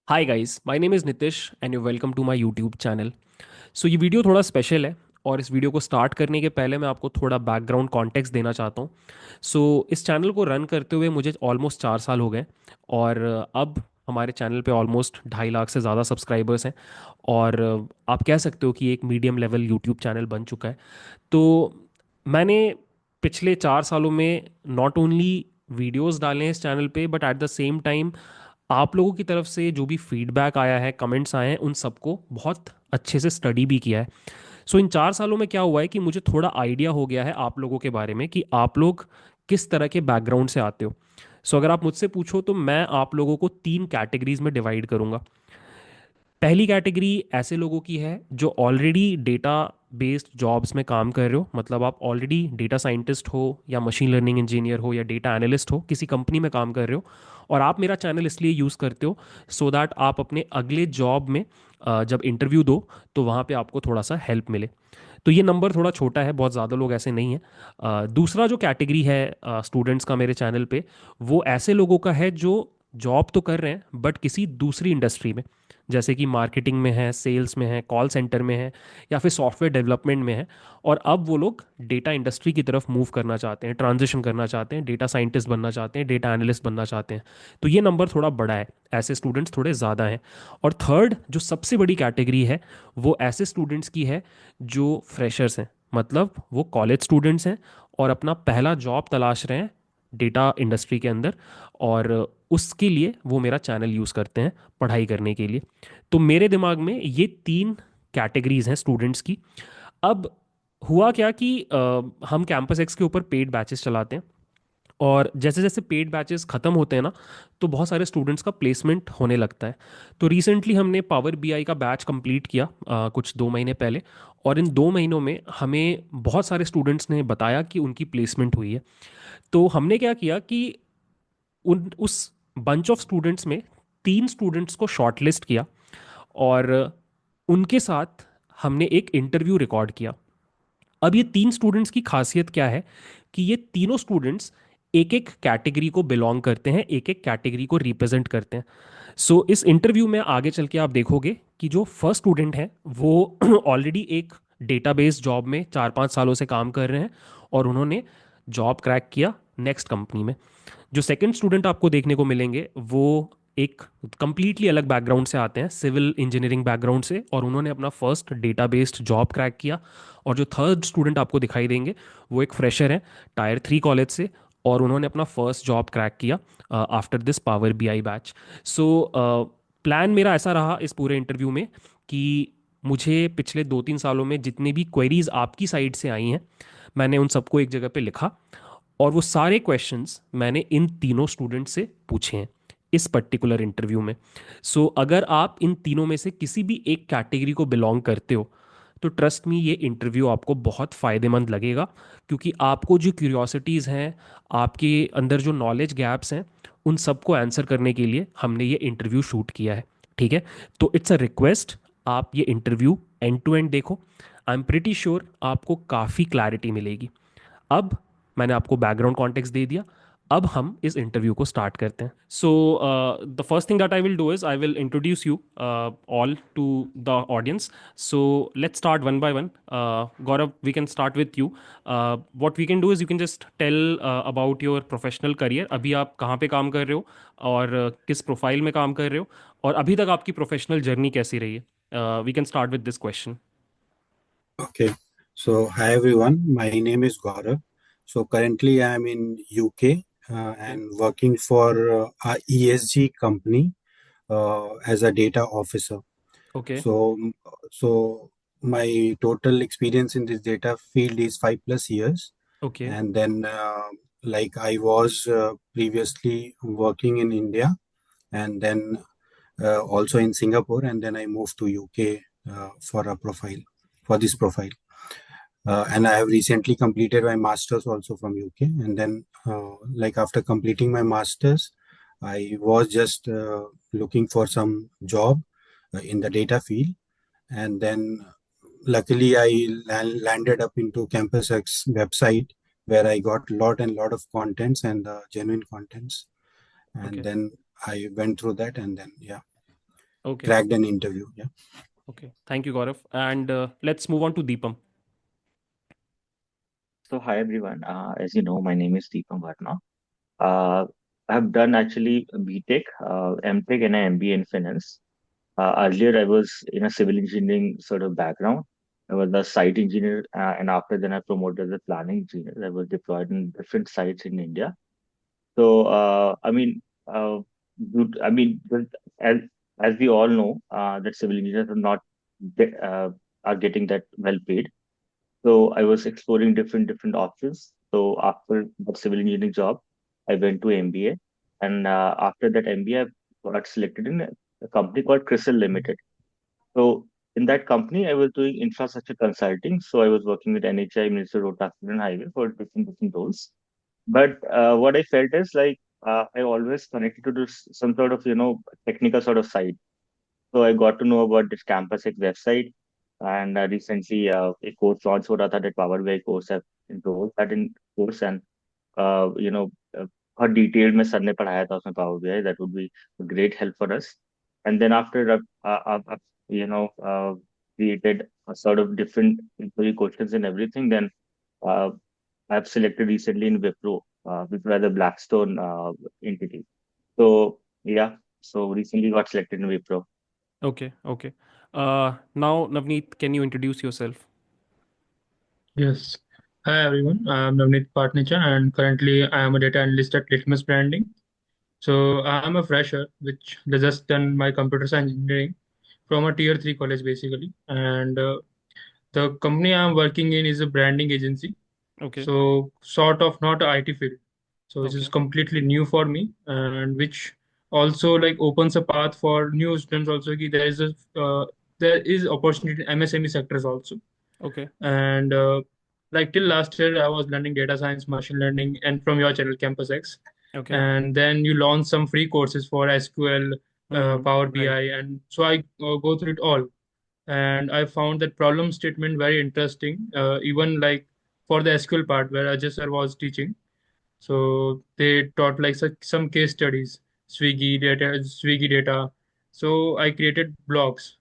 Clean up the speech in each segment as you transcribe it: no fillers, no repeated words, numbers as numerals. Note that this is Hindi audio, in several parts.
Hi guys, my name is Nitish and you welcome to my YouTube channel. So ये वीडियो थोड़ा स्पेशल है और इस वीडियो को स्टार्ट करने के पहले मैं आपको थोड़ा बैकग्राउंड कॉन्टेक्स्ट देना चाहता हूँ। इस चैनल को रन करते हुए मुझे ऑलमोस्ट 4 साल हो गए और अब हमारे चैनल पे ऑलमोस्ट 2.5 लाख से ज़्यादा सब्सक्राइबर्स हैं और आप कह सकते हो कि एक मीडियम लेवल यूट्यूब चैनल बन चुका है। तो मैंने पिछले 4 सालों में नॉट ओनली वीडियोस डाले हैं इस चैनल पे but at the same time आप लोगों की तरफ से जो भी फीडबैक आया है, कमेंट्स आए हैं, उन सबको बहुत अच्छे से स्टडी भी किया है। इन 4 सालों में क्या हुआ है कि मुझे थोड़ा आइडिया हो गया है आप लोगों के बारे में कि आप लोग किस तरह के बैकग्राउंड से आते हो। अगर आप मुझसे पूछो तो मैं आप लोगों को 3 कैटेगरीज में डिवाइड करूंगा। पहली कैटेगरी ऐसे लोगों की है जो ऑलरेडी डेटा बेस्ड जॉब्स में काम कर रहे हो, मतलब आप ऑलरेडी डेटा साइंटिस्ट हो या मशीन लर्निंग इंजीनियर हो या डेटा एनालिस्ट हो, किसी कंपनी में काम कर रहे हो और आप मेरा चैनल इसलिए यूज़ करते हो सो दैट आप अपने अगले जॉब में जब इंटरव्यू दो तो वहाँ पे आपको थोड़ा सा हेल्प मिले। तो ये नंबर थोड़ा छोटा है, बहुत ज़्यादा लोग ऐसे नहीं हैं। दूसरा जो कैटेगरी है स्टूडेंट्स का मेरे चैनल पे, वो ऐसे लोगों का है जो जॉब तो कर रहे हैं बट किसी दूसरी इंडस्ट्री में, जैसे कि मार्केटिंग में है, सेल्स में है, कॉल सेंटर में है या फिर सॉफ्टवेयर डेवलपमेंट में है और अब वो लोग डेटा इंडस्ट्री की तरफ मूव करना चाहते हैं, ट्रांजिशन करना चाहते हैं, डेटा साइंटिस्ट बनना चाहते हैं, डेटा एनालिस्ट बनना चाहते हैं। तो ये नंबर थोड़ा बड़ा है, ऐसे स्टूडेंट्स थोड़े ज़्यादा हैं। और थर्ड जो सबसे बड़ी कैटेगरी है वो ऐसे स्टूडेंट्स की है जो फ्रेशर्स हैं, मतलब वो कॉलेज स्टूडेंट्स हैं और अपना पहला जॉब तलाश रहे हैं डेटा इंडस्ट्री के अंदर और उसके लिए वो मेरा चैनल यूज़ करते हैं पढ़ाई करने के लिए। तो मेरे दिमाग में ये 3 कैटेगरीज हैं स्टूडेंट्स की। अब हुआ क्या कि हम कैंपस एक्स के ऊपर पेड बैचेस चलाते हैं और जैसे जैसे पेड बैचेस ख़त्म होते हैं ना तो बहुत सारे स्टूडेंट्स का प्लेसमेंट होने लगता है। तो रिसेंटली हमने पावर बीआई का बैच कंप्लीट किया कुछ 2 महीने पहले और इन 2 महीनों में हमें बहुत सारे स्टूडेंट्स ने बताया कि उनकी प्लेसमेंट हुई है। तो हमने क्या किया कि उन उस बंच ऑफ स्टूडेंट्स में 3 स्टूडेंट्स को शॉर्टलिस्ट किया और उनके साथ हमने एक इंटरव्यू रिकॉर्ड किया। अब ये 3 स्टूडेंट्स की खासियत क्या है कि ये तीनों स्टूडेंट्स एक एक कैटेगरी को बिलोंग करते हैं, एक एक कैटेगरी को रिप्रेजेंट करते हैं। इस इंटरव्यू में आगे चल के आप देखोगे कि जो फर्स्ट स्टूडेंट है वो ऑलरेडी एक डेटाबेस जॉब में 4-5 सालों से काम कर रहे हैं और उन्होंने जॉब क्रैक किया नेक्स्ट कंपनी में। जो सेकंड स्टूडेंट आपको देखने को मिलेंगे वो एक कंप्लीटली अलग बैकग्राउंड से आते हैं, सिविल इंजीनियरिंग बैकग्राउंड से, और उन्होंने अपना first data based job crack किया। और जो थर्ड स्टूडेंट आपको दिखाई देंगे वो एक फ्रेशर है टायर 3 कॉलेज से और उन्होंने अपना फर्स्ट जॉब क्रैक किया after this power BI batch. So plan मेरा ऐसा रहा इस पूरे इंटरव्यू में कि मुझे पिछले 2-3 सालों में जितनी भी क्वेरीज आपकी साइड से आई हैं मैंने उन सबको एक जगह पे लिखा और वो सारे क्वेश्चंस मैंने इन तीनों स्टूडेंट से पूछे हैं इस पर्टिकुलर इंटरव्यू में। अगर आप इन तीनों में से किसी भी एक कैटेगरी को बिलोंग करते हो तो ट्रस्ट मी ये इंटरव्यू आपको बहुत फ़ायदेमंद लगेगा, क्योंकि आपको जो क्यूरियोसिटीज़ हैं, आपके अंदर जो नॉलेज गैप्स हैं, उन सबको आंसर करने के लिए हमने ये इंटरव्यू शूट किया है। ठीक है, तो इट्स अ रिक्वेस्ट, आप ये इंटरव्यू एंड टू एंड देखो। आई एम प्रिटी श्योर आपको काफ़ी क्लैरिटी मिलेगी। अब मैंने आपको बैकग्राउंड कॉन्टेक्स्ट दे दिया, अब हम इस इंटरव्यू को स्टार्ट करते हैं। The first thing that I will do is I will introduce you all to the audience. Let's start one by one. Gaurav, we can start with you. What we can do is you can just tell about your professional career. अभी आप कहाँ पे काम कर रहे हो और किस प्रोफाइल में काम कर रहे हो और अभी तक आपकी प्रोफेशनल जर्नी कैसी रही है। We can start with this question. Okay. So, hi everyone. My name is Gaurav. So, currently I am in UK Okay. and working for a ESG company as a data officer. Okay. So, so my total experience in this data field is 5+ years. Okay. And then, like I was previously working in India and then also in Singapore, and then I moved to UK for a profile for this profile. And I have recently completed my masters also from UK. And then, like after completing my masters, I was just looking for some job in the data field. And then, luckily, I landed up into CampusX website where I got lot and lot of contents and genuine contents. And Okay. then I went through that, and then yeah. Okay. cracked an interview. Yeah. Okay. Thank you, Gaurav. And let's move on to Deepam. So hi everyone. As you know, my name is Deepam Bharna. Uh, I have done actually BTech, MTech, and an MBA in finance. Earlier, I was in a civil engineering sort of background. I was a site engineer, and after then, I promoted as a planning engineer. I was deployed in different sites in India. So, I mean, as as we all know, that civil engineers are not ge- uh, are getting that well paid. So I was exploring different options. So after the civil engineering job, I went to MBA, and after that MBA, I got selected in a company called Crystal Limited. So in that company, I was doing infrastructure consulting. So I was working with NHI, Ministry of Road Transport and Highway for different roles. But what I felt is like I always connected to this, some sort of technical sort of side. So I got to know about this Campus X website, and recently a course launched हो रहा था that Power BI course have enrolled that in course and uh, you know uh, बहुत detailed में सर ने पढ़ाया था उसमें Power BI that would be a great help for us. And then after you know created a sort of different interview questions and everything, then uh, I've selected recently in Wipro, Wipro as a Blackstone entity. So yeah, so recently got selected in Wipro. Okay. Okay. Now, Navneet, can you introduce yourself? Yes. Hi everyone, I am Navneet Patnicha and currently I am a data analyst at Litmus Branding. So I am a fresher, which has just done my computer science engineering from a tier 3 college basically. And the company I am working in is a branding agency. Okay. So sort of not a IT field. So which is Okay. completely new for me and which also like opens a path for new students also. There is opportunity in MSME sectors also Okay. and like till last year I was learning data science, machine learning, and from your channel Campus X, Okay. and then you launched some free courses for SQL, Power Right. BI, and so I go through it all, and I found that problem statement very interesting, even like for the SQL part where Ajay sir was teaching. So they taught like some case studies, Swiggy data. So I created blogs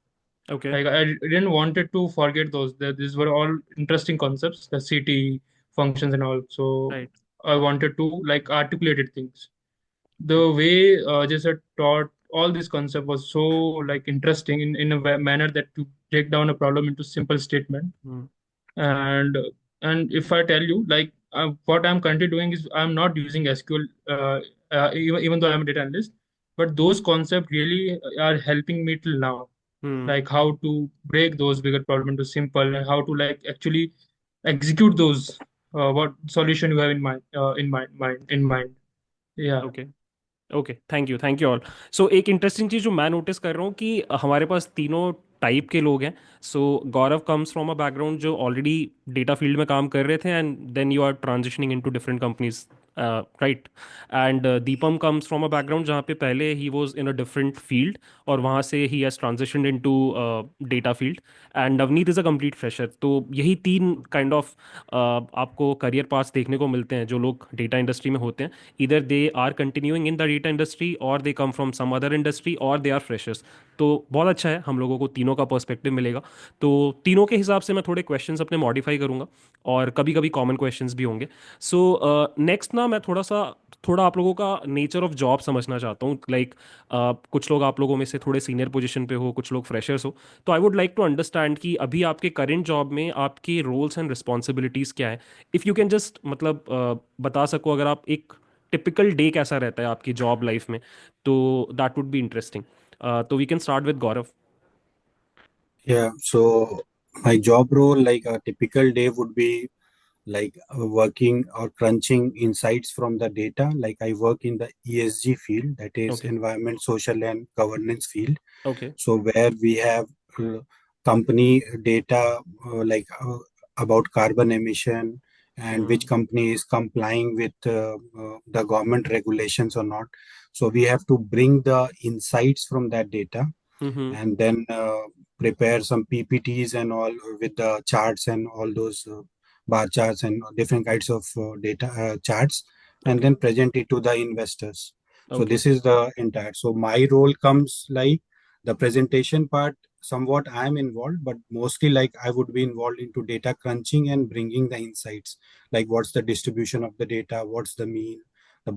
Okay. like I didn't wanted to forget those. These were all interesting concepts, the CT functions and all. So Right. I wanted to like articulated things. The way just taught all this concept was so like interesting in a manner that to break down a problem into simple statement. Mm. And if I tell you like what I'm currently doing is I'm not using SQL even though I'm a data analyst, but those concepts really are helping me till now Hmm. like how to break those bigger problem into simple and how to like actually execute those what solution you have in mind. Yeah. Okay. Okay, thank you all. So एक इंटरेस्टिंग चीज़ जो मैं नोटिस कर रहा हूँ कि हमारे पास तीनों टाइप के लोग हैं. So Gaurav comes from a background जो ऑलरेडी डेटा फील्ड में काम कर रहे थे, and then you are transitioning into different companies, right. And Deepam comes from a background जहाँ पे पहले ही was in a different field और वहाँ से ही has transitioned into data field. And Navneet is a complete fresher. तो यही तीन काइंड ऑफ आपको करियर पाथ्स देखने को मिलते हैं जो लोग डेटा इंडस्ट्री में होते हैं. Either they are continuing in the data industry or they come from some other industry or they are freshers. तो बहुत अच्छा है, हम लोगों को तीनों का पर्सपेक्टिव मिलेगा. तो तीनों के हिसाब से मैं थोड़े क्वेश्चंस अपने मॉडिफाई करूंगा और कभी कभी कॉमन क्वेश्चंस भी होंगे. सो नेक्स्ट ना मैं थोड़ा आप लोगों का नेचर ऑफ जॉब समझना चाहता हूँ. लाइक कुछ लोग आप लोगों में से थोड़े सीनियर पोजीशन पे हो, कुछ लोग फ्रेशर्स हो. तो I would like to understand कि अभी आपके करंट जॉब में आपके रोल्स एंड रिस्पॉन्सिबिलिटीज़ क्या है. इफ़ यू कैन जस्ट मतलब बता सको अगर आप एक टिपिकल डे कैसा रहता है आपकी जॉब लाइफ में, तो दैट वुड बी इंटरेस्टिंग. तो we can start with Gaurav. Yeah. So my job role, like a typical day, would be like working or crunching insights from the data. Like I work in the ESG field, that is okay. environment, social, and governance field. Okay. So where we have company data about carbon emission and which company is complying with the government regulations or not. So we have to bring the insights from that data hmm. and then prepare some PPTs and all with the charts and all those bar charts and different kinds of data charts, and okay. then present it to the investors. So okay. this is the entire. So my role comes like The presentation part, somewhat I am involved, but mostly like I would be involved into data crunching and bringing the insights, like what's the distribution of the data, what's the mean, the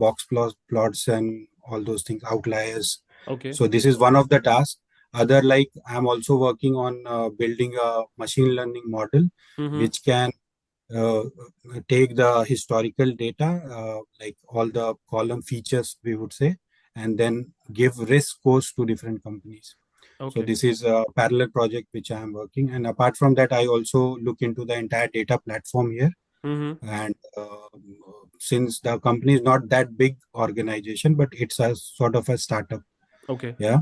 plots and all those things, outliers. Okay. So this is one of the tasks. Other, like I'm also working on building a machine learning model Mm-hmm. which can uh, take the historical data, like all the column features, we would say, and then give risk scores to different companies. So Okay. this is a parallel project which I am working. And apart from that, I also look into the entire data platform here. Mm-hmm. And since the company is not that big organization, but it's a sort of a startup. Okay. Yeah.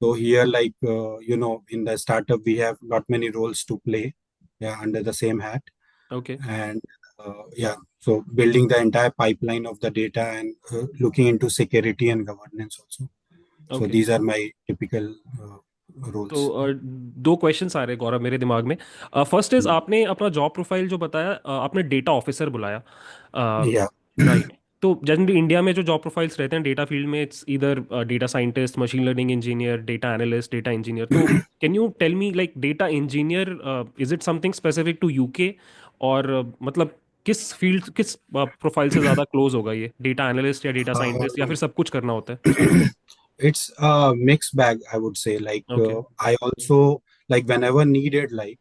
So here, like, in the startup, we have not many roles to play, yeah, under the same hat. Okay. And yeah, so building the entire pipeline of the data and looking into security and governance also. So Okay. these are my typical तो roles. Yeah. दो क्वेश्चंस आ रहे हैं गौरव मेरे दिमाग में. First is, Mm. आपने अपना जॉब प्रोफाइल जो बताया, आपने डेटा ऑफिसर बुलाया. Yeah. राइट. तो जनरली इंडिया में जो जॉब प्रोफाइल्स रहते हैं डेटा फील्ड में, it's either data scientist, machine learning engineer, data analyst, data engineer. तो can you tell me, like data engineer, is it something specific to UK, और मतलब किस फील्ड, किस प्रोफाइल से ज़्यादा क्लोज होगा ये, डेटा एनालिस्ट या डेटा साइंटिस्ट, या फिर सब कुछ करना होता है? It's a mixed bag, I would say. Like okay. I also, like whenever needed, like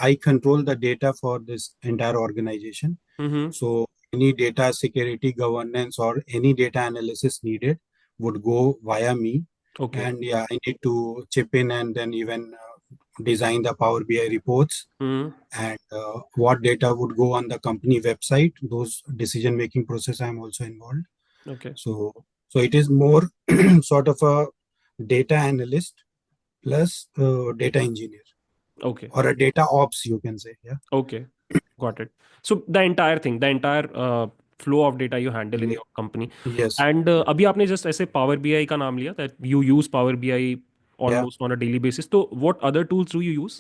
I control the data for this entire organization. Hmm. So any data security governance or any data analysis needed would go via me. Okay. And yeah, I need to chip in and then even design the Power BI reports, hmm. and what data would go on the company website. Those decision making process I'm also involved. Okay. So it is more sort of a data analyst plus data engineer okay. or a data ops, you can say. Yeah. Okay, got it. So the entire thing, the entire flow of data you handle in your company. Yes. And अभी आपने just ऐसे Power BI का नाम लिया, that you use Power BI Yeah. almost on a daily basis. So what other tools do you use?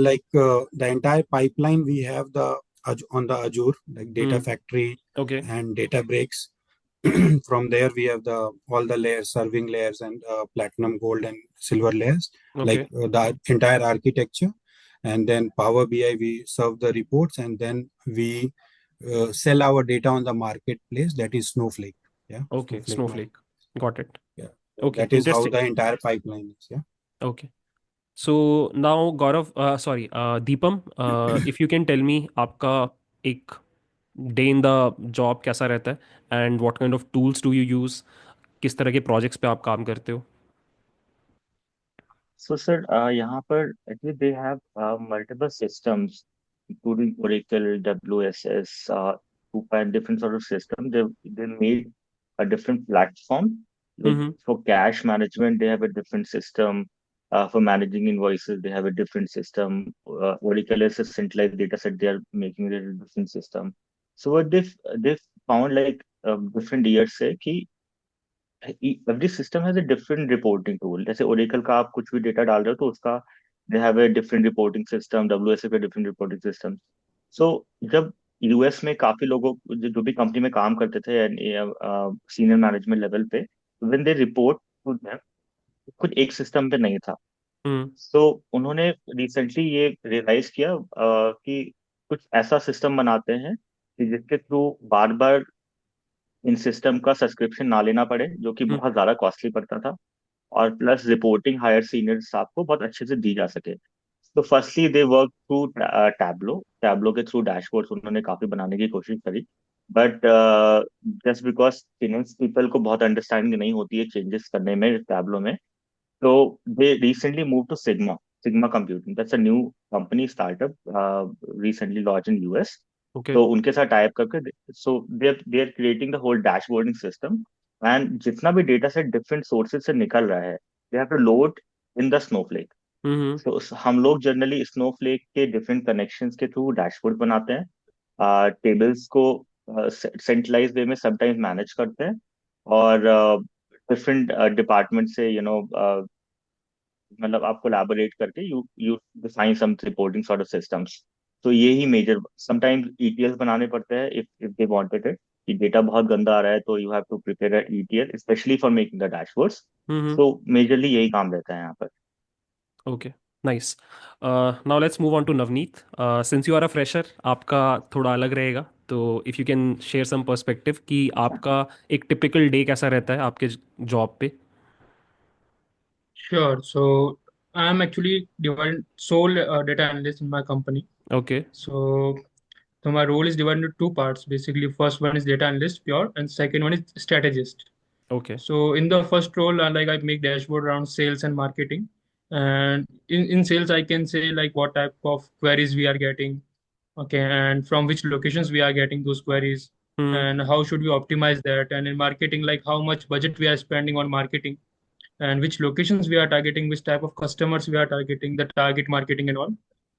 Like the entire pipeline we have on the Azure, like Data Hmm. Factory Okay. and Databricks. From there we have the all the layers, serving layers, and platinum, gold, and silver layers, like Okay. the entire architecture. And then Power BI, we serve the reports, and then we sell our data on the marketplace, that is Snowflake. Yeah, Okay. Snowflake Snowflake. market. Got it. Yeah, so Okay. that is how Interesting. the entire pipeline is. Yeah. Okay. So now Gaurav, sorry, Deepam, if you can tell me आपका एक डे इन द जॉब कैसा रहता है, and what kind of tools do you use, किस तरह के प्रोजेक्ट्स पे आप काम करते हो? So, sir, यहाँ पर actually they have multiple systems, including Oracle, WSS, Coupa, and different sort of system. They made a different platform. Like hmm. for cash management, they have a different system. For managing invoices, they have a different system. Oracle is a centralized data set. They are making it a different system. So what they've found, like different years say कि every system has a different reporting tool. जैसे Oracle का आप कुछ भी डेटा डाल रहे हो तो उसका they have a different reporting system, WSF का different reporting system. So जब यूएस में काफी लोगों जो भी कंपनी में काम करते थे सीनियर मैनेजमेंट लेवल पे, when they report to them, कुछ एक सिस्टम पे नहीं था. हम्म. तो उन्होंने रिसेंटली ये रियलाइज किया कि कुछ ऐसा सिस्टम बनाते हैं कि जिसके थ्रू बार बार इन सिस्टम का सब्सक्रिप्शन ना लेना पड़े, जो कि हम्म. बहुत ज्यादा कॉस्टली पड़ता था, और plus reporting higher senior staff को बहुत अच्छे से दी जा सके. तो firstly they work through Tableau. Tableau के थ्रू डैशबोर्ड्स उन्होंने काफी बनाने की कोशिश करी, but just because finance people को बहुत अंडरस्टैंडिंग नहीं होती है चेंजेस करने में टैबलो में. तो they recently move to Sigma. Sigma computing, that's a new company startup recently launch in US. Okay. तो उनके साथ टाइप करके, so they are creating the whole dashboarding system. And जितना भी डेटा सेट डिफरेंट सोर्सेज से निकल रहा है, they have to load in the Snowflake. Hmm. तो हम लोग जनरली स्नोफ्लेक के डिफरेंट कनेक्शंस के थ्रू डैशबोर्ड बनाते हैं, टेबल्स को सेंट्रलाइज वे में समटाइम्स मैनेज करते हैं, और डिफरेंट डिपार्टमेंट से मतलब आप कोलैबोरेट करके you you define some reporting sort of systems. तो ये ही मेजर, समटाइम्स ईटीएल्स बनाने पड़ते हैं if if they wanted it. कि डेटा बहुत गंदा आ रहा है, तो you have to prepare a ETL specially for making the dashboards. Hmm. So majorly यही काम रहता है यहाँ पर। Okay, nice. Now let's move on to Navneet. Since you are a fresher, आपका थोड़ा अलग रहेगा, तो if you can share some perspective कि आपका एक टिपिकल डे कैसा रहता है आपके जॉब पे। Sure. So I'm actually divided sole data analyst in my company. Okay. So so my role is divided into two parts. Basically, first one is data analyst pure, and second one is strategist. Okay. So in the first role, like I make dashboard around sales and marketing. And in sales, I can say like what type of queries we are getting, okay, and from which locations we are getting those queries, hmm. and how should we optimize that. And in marketing, like how much budget we are spending on marketing, and which locations we are targeting, which type of customers we are targeting, the target marketing and all.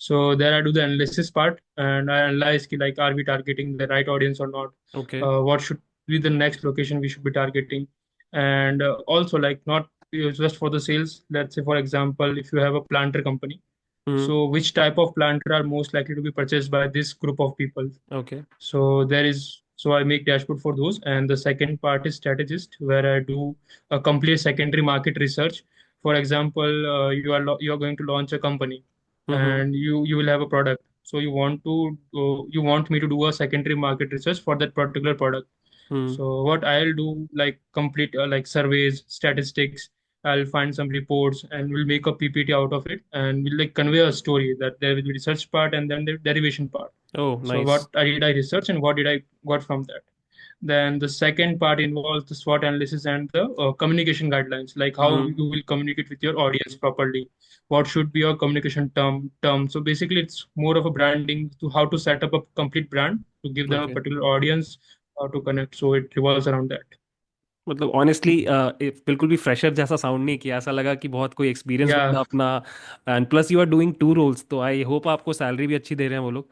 So there I do the analysis part and I analyze ki, like are we targeting the right audience or not? Okay. What should be the next location we should be targeting? And also like not just for the sales. Let's say for example, if you have a planter company, hmm. so which type of planter are most likely to be purchased by this group of people? Okay. So I make dashboard for those, and the second part is strategist, where I do a complete secondary market research. For example, you are going to launch a company, hmm. and you will have a product. So you want me to do a secondary market research for that particular product. Hmm. So what I'll do, like complete like surveys, statistics. I'll find some reports and we'll make a PPT out of it, and we'll like convey a story that there will be research part and then the derivation part. Oh, So nice. what I research and what did I got from that. Then the second part involves the SWOT analysis and the communication guidelines, like how hmm. you will communicate with your audience properly. What should be your communication term. So basically, it's more of a branding to how to set up a complete brand to give them a okay. particular audience to connect. So it revolves around that. मतलब ऑनेस्टली बिल्कुल भी फ्रेशर जैसा साउंड नहीं किया, ऐसा लगा कि बहुत कोई एक्सपीरियंस Yeah. बंदा अपना। And plus you are doing two roles, तो आई होप आपको सैलरी भी अच्छी दे रहे हैं वो लोग।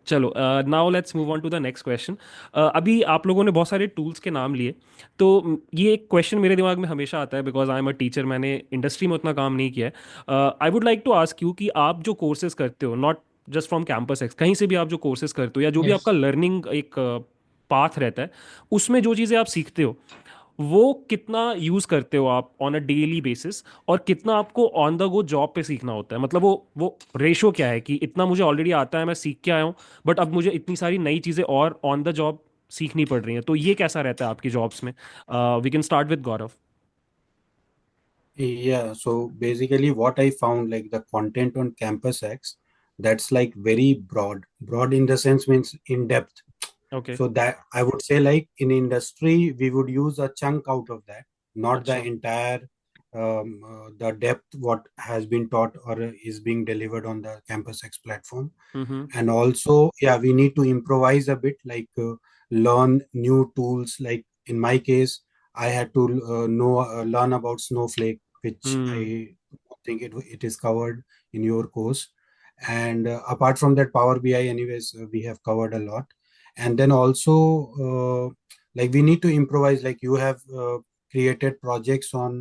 चलो, now let's move on to the next question. अभी आप लोगों ने बहुत सारे टूल्स के नाम लिए, तो ये एक क्वेश्चन मेरे दिमाग में हमेशा आता है, because I am a teacher, मैंने इंडस्ट्री में उतना काम नहीं किया है। I would like to ask you कि आप जो कोर्सेज करते हो, not just from campus X, कहीं से भी आप जो कोर्सेज करते हो या जो भी आपका Yes. लर्निंग एक पाथ रहता है, उसमें जो चीज़ें आप सीखते हो वो कितना यूज करते हो आप ऑन अ डेली बेसिस, और कितना आपको ऑन द गो जॉब पे सीखना होता है? मतलब वो रेशो क्या है कि इतना मुझे ऑलरेडी आता है, मैं सीख के आया हूँ, बट अब मुझे इतनी सारी नई चीजें और ऑन द जॉब सीखनी पड़ रही हैं, तो ये कैसा रहता है आपकी जॉब्स में? We can start with Gaurav. Yeah, so basically what I found, like the content on Campus X, that's like very broad. Broad in the sense means in depth. Okay. So that I would say like in industry, we would use a chunk out of that, not the अच्छा। entire the depth what has been taught or is being delivered on the Campus X platform. Hmm. And also, yeah, we need to improvise a bit, like learn new tools. Like in my case, I had to learn about Snowflake, which hmm. I think it is covered in your course. And apart from that, Power BI, anyways, we have covered a lot. And then also, like we need to improvise. Like you have created projects on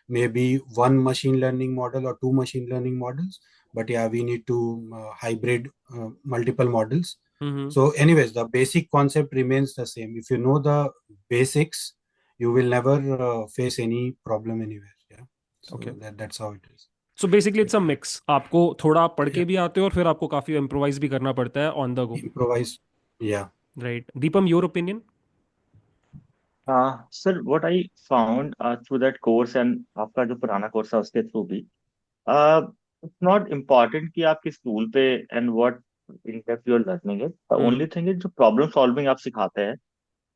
maybe one machine learning model or two machine learning models, but yeah, we need to hybrid multiple models. Hmm. So anyways, the basic concept remains the same. If you know the basics, you will never face any problem anywhere. Yeah, okay. so that's how it is. So basically it's a mix, आपको थोड़ा पढ़ Yeah, के भी आते हो और फिर आपको काफी इम्प्रोवाइज भी करना पड़ता है on the go. improvise. Yeah. Right, Deepam, your opinion? Sir what I found through that course and आपका जो पुराना कोर्स है उसके थ्रू भी, इट्स नॉट इम्पॉर्टेंट कि आप किस टूल पे and what in depth you are learning it. The hmm. Only thing is जो प्रॉब्लम सॉल्विंग आप सिखाते हैं,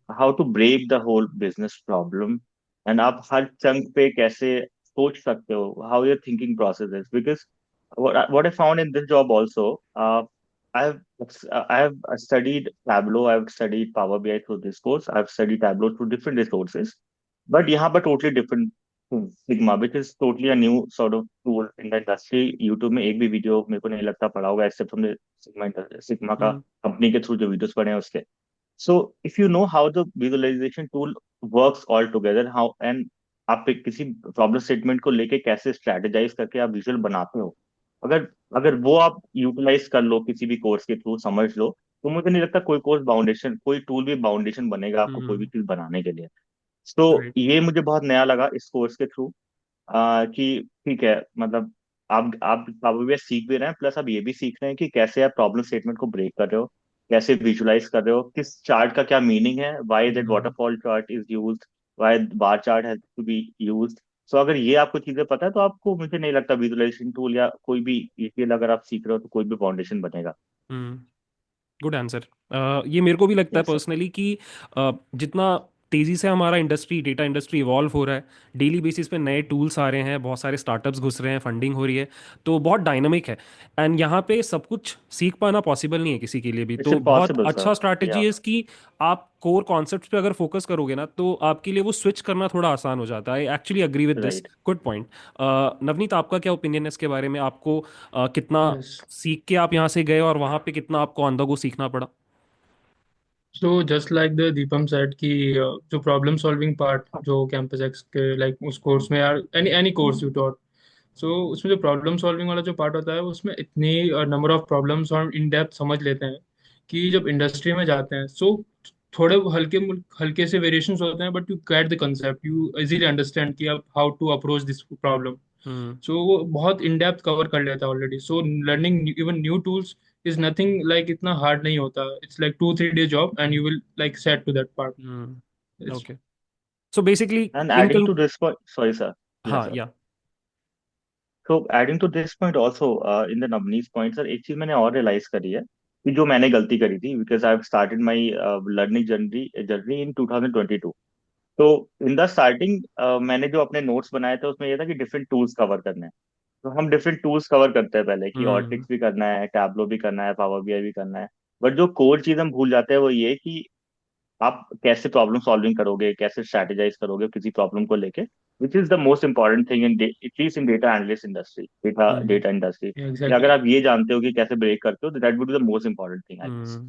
how to break the whole business problem, and आप हर चंक पे कैसे सोच सकते हो, how your thinking process is. Because what I found in this job also, I've I've studied Tableau, I've studied Power BI through this course, I've studied Tableau through different resources, but यहाँ पर totally different Sigma, which is totally a new sort of tool in the industry. YouTube में एक भी वीडियो मेरे को नहीं लगता पड़ा होगा, except हमने Sigma का हम्म। कंपनी के थ्रू जो वीडियोस पढ़े हैं उसके। So if you know how the visualization tool works all together, how and आप किसी प्रॉब्लम स्टेटमेंट को लेके कैसे स्ट्रेटेजाइज करके आप विजुअल बनाते हो, अगर अगर वो आप यूटिलाइज कर लो किसी भी कोर्स के थ्रू, समझ लो, तो मुझे नहीं लगता कोई कोर्स बाउंडेशन, कोई टूल भी बाउंडेशन बनेगा आपको कोई भी चीज बनाने के लिए। तो राइट। ये मुझे बहुत नया लगा इस कोर्स के थ्रू, कि ठीक है, मतलब आप probably सीख भी रहे हैं, प्लस आप ये भी सीख रहे हैं कि कैसे आप प्रॉब्लम स्टेटमेंट को ब्रेक कर रहे हो, कैसे विजुलाइज कर रहे हो, किस चार्ट का क्या मीनिंग है, why that hmm waterfall chart is used, why bar chart has to be used. So अगर ये आपको चीजें पता है तो आपको, मुझे नहीं लगता विजुलाइजेशन टूल या कोई भी ETL अगर आप सीख रहे हो तो कोई भी फाउंडेशन बनेगा। हम्म गुड आंसर। ये मेरे को भी लगता है यस सर। पर्सनली कि जितना तेज़ी से हमारा इंडस्ट्री, डेटा इंडस्ट्री इवॉल्व हो रहा है, डेली बेसिस पे नए टूल्स आ रहे हैं, बहुत सारे स्टार्टअप्स घुस रहे हैं, फंडिंग हो रही है, तो बहुत डायनामिक है। एंड यहाँ पे सब कुछ सीख पाना पॉसिबल नहीं है किसी के लिए भी, इट्स तो बहुत इम्पॉसिबल अच्छा सर। स्ट्रैटेजी या है इसकी। आप कोर कॉन्सेप्ट्स पे अगर फोकस करोगे ना तो आपके लिए वो स्विच करना थोड़ा आसान हो जाता है। I actually agree with this. Right. Good point. Navneet, आपका क्या ओपिनियन है इसके बारे में? आपको कितना यस। सीख के आप यहाँ से गए और वहाँ पे कितना आपको ऑन द गो सीखना पड़ा? So just like the Deepam said कि जो प्रॉब्लम सॉल्विंग पार्ट जो कैंपस एक्स के लाइक उस कोर्स में, यार any any course you taught, so उसमें जो प्रॉब्लम सॉल्विंग वाला जो पार्ट होता है उसमें इतनी नंबर ऑफ प्रॉब्लम्स और इन डेप्थ समझ लेते हैं कि जब इंडस्ट्री में जाते हैं, सो थोड़े हल्के हल्के से वेरिएशंस होते हैं, but you get the concept, you easily understand कि आप how to approach this problem. Hmm so वो बहुत इन डेप्थ कवर कर लेता है already. So learning even new tools is nothing like, इतना हार्ड नहीं होता। It's like 2-3 day job and you will like set to that part. Okay. So basically and in adding to this point, sorry sir. हाँ, या तो adding to this point also, in the Navneet point sir, एक चीज मैंने और रियलाइज करी है कि जो मैंने गलती करी थी, because I have started my learning journey journey in 2022। तो इन द स्टार्टिंग मैंने जो अपने नोट्स बनाए थे उसमें ये था कि डिफरेंट टूल्स कवर करने हैं। तो हम डिफरेंट टूल्स कवर करते हैं पहले, कि हम्म ऑर्टिक्स भी करना है, टैबलो भी करना है, पावर BI भी करना है। बट जो कोर चीज हम भूल जाते हैं वो ये कि आप कैसे प्रॉब्लम सॉल्विंग करोगे, कैसे स्ट्रेटेजाइज करोगे किसी प्रॉब्लम को लेके, which is the most important thing in at least in data analyst industry, data hmm data industry. कि अगर एग्जैक्टली। आप ये जानते हो कि कैसे ब्रेक करते हो, तो that would be the most important thing I guess.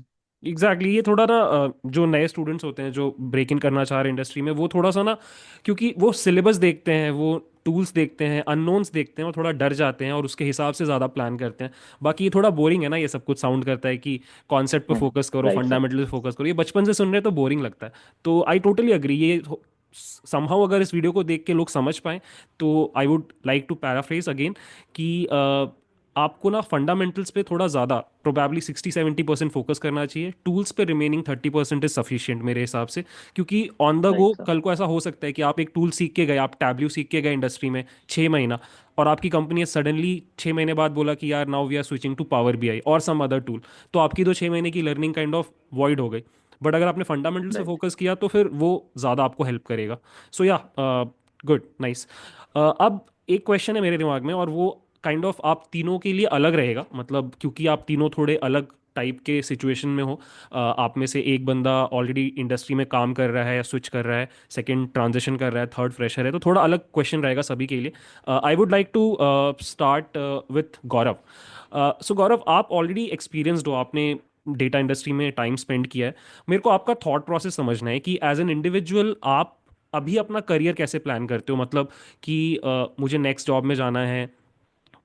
Exactly. ये थोड़ा ना जो नए स्टूडेंट्स होते हैं जो ब्रेक इन करना चाह रहे हैं इंडस्ट्री में, वो थोड़ा सा ना, क्योंकि वो सिलेबस देखते हैं, वो टूल्स देखते हैं, अननोन्स देखते हैं, और थोड़ा डर जाते हैं और उसके हिसाब से ज़्यादा प्लान करते हैं। बाकी ये थोड़ा बोरिंग है ना, ये सब कुछ साउंड करता है कि कॉन्सेप्ट पे फोकस करो, राइट सर। फंडामेंटल पे फोकस करो, ये बचपन से सुन रहे हैं तो बोरिंग लगता है। तो आई टोटली अग्री। ये समहाउ अगर इस वीडियो को देख के लोग समझ पाएं, तो I would like to paraphrase again कि आपको ना फंडामेंटल्स पे थोड़ा ज़्यादा, प्रोबेबली 60-70% फोकस करना चाहिए। टूल्स पे रिमेनिंग 30% इज सफिशिएंट मेरे हिसाब से। क्योंकि on the go right sir. कल को ऐसा हो सकता है कि आप एक टूल सीख के गए, आप टैबल्यू सीख के गए इंडस्ट्री में 6 महीना, और आपकी कंपनी ने सडनली 6 महीने बाद बोला कि यार now we are switching to power BI और सम अदर टूल, तो आपकी तो 6 महीने की लर्निंग काइंड ऑफ वॉइड हो गई। बट अगर आपने फंडामेंटल्स पे राइट। फोकस किया तो फिर वो ज़्यादा आपको हेल्प करेगा। सो या, गुड, नाइस। अब एक क्वेश्चन है मेरे दिमाग में, और वो काइंड ऑफ आप तीनों के लिए अलग रहेगा, मतलब क्योंकि आप तीनों थोड़े अलग टाइप के सिचुएशन में हो। आप में से एक बंदा ऑलरेडी इंडस्ट्री में काम कर रहा है या स्विच कर रहा है, सेकंड ट्रांजिशन कर रहा है, थर्ड फ्रेशर है, तो थोड़ा अलग क्वेश्चन रहेगा सभी के लिए। I would like to start with Gaurav. So Gaurav, आप ऑलरेडी एक्सपीरियंसड हो, आपने डेटा इंडस्ट्री में टाइम स्पेंड किया है। मेरे को आपका थॉट प्रोसेस समझना है कि एज एन इंडिविजुअल आप अभी अपना करियर कैसे प्लान करते हो, मतलब कि मुझे नेक्स्ट जॉब में जाना है,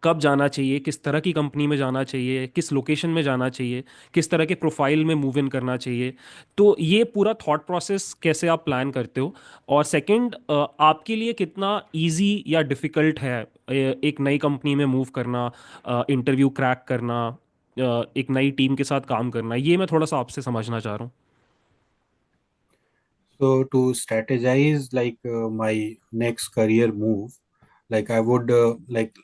कब जाना चाहिए, किस तरह की कंपनी में जाना चाहिए, किस लोकेशन में जाना चाहिए, किस तरह के प्रोफाइल में मूव इन करना चाहिए, तो ये पूरा थॉट प्रोसेस कैसे आप प्लान करते हो? और सेकंड, आपके लिए कितना इजी या डिफिकल्ट है एक नई कंपनी में मूव करना, इंटरव्यू क्रैक करना, एक नई टीम के साथ काम करना, ये मैं थोड़ा सा आपसे समझना चाह रहा So to strategize my next career move, like I would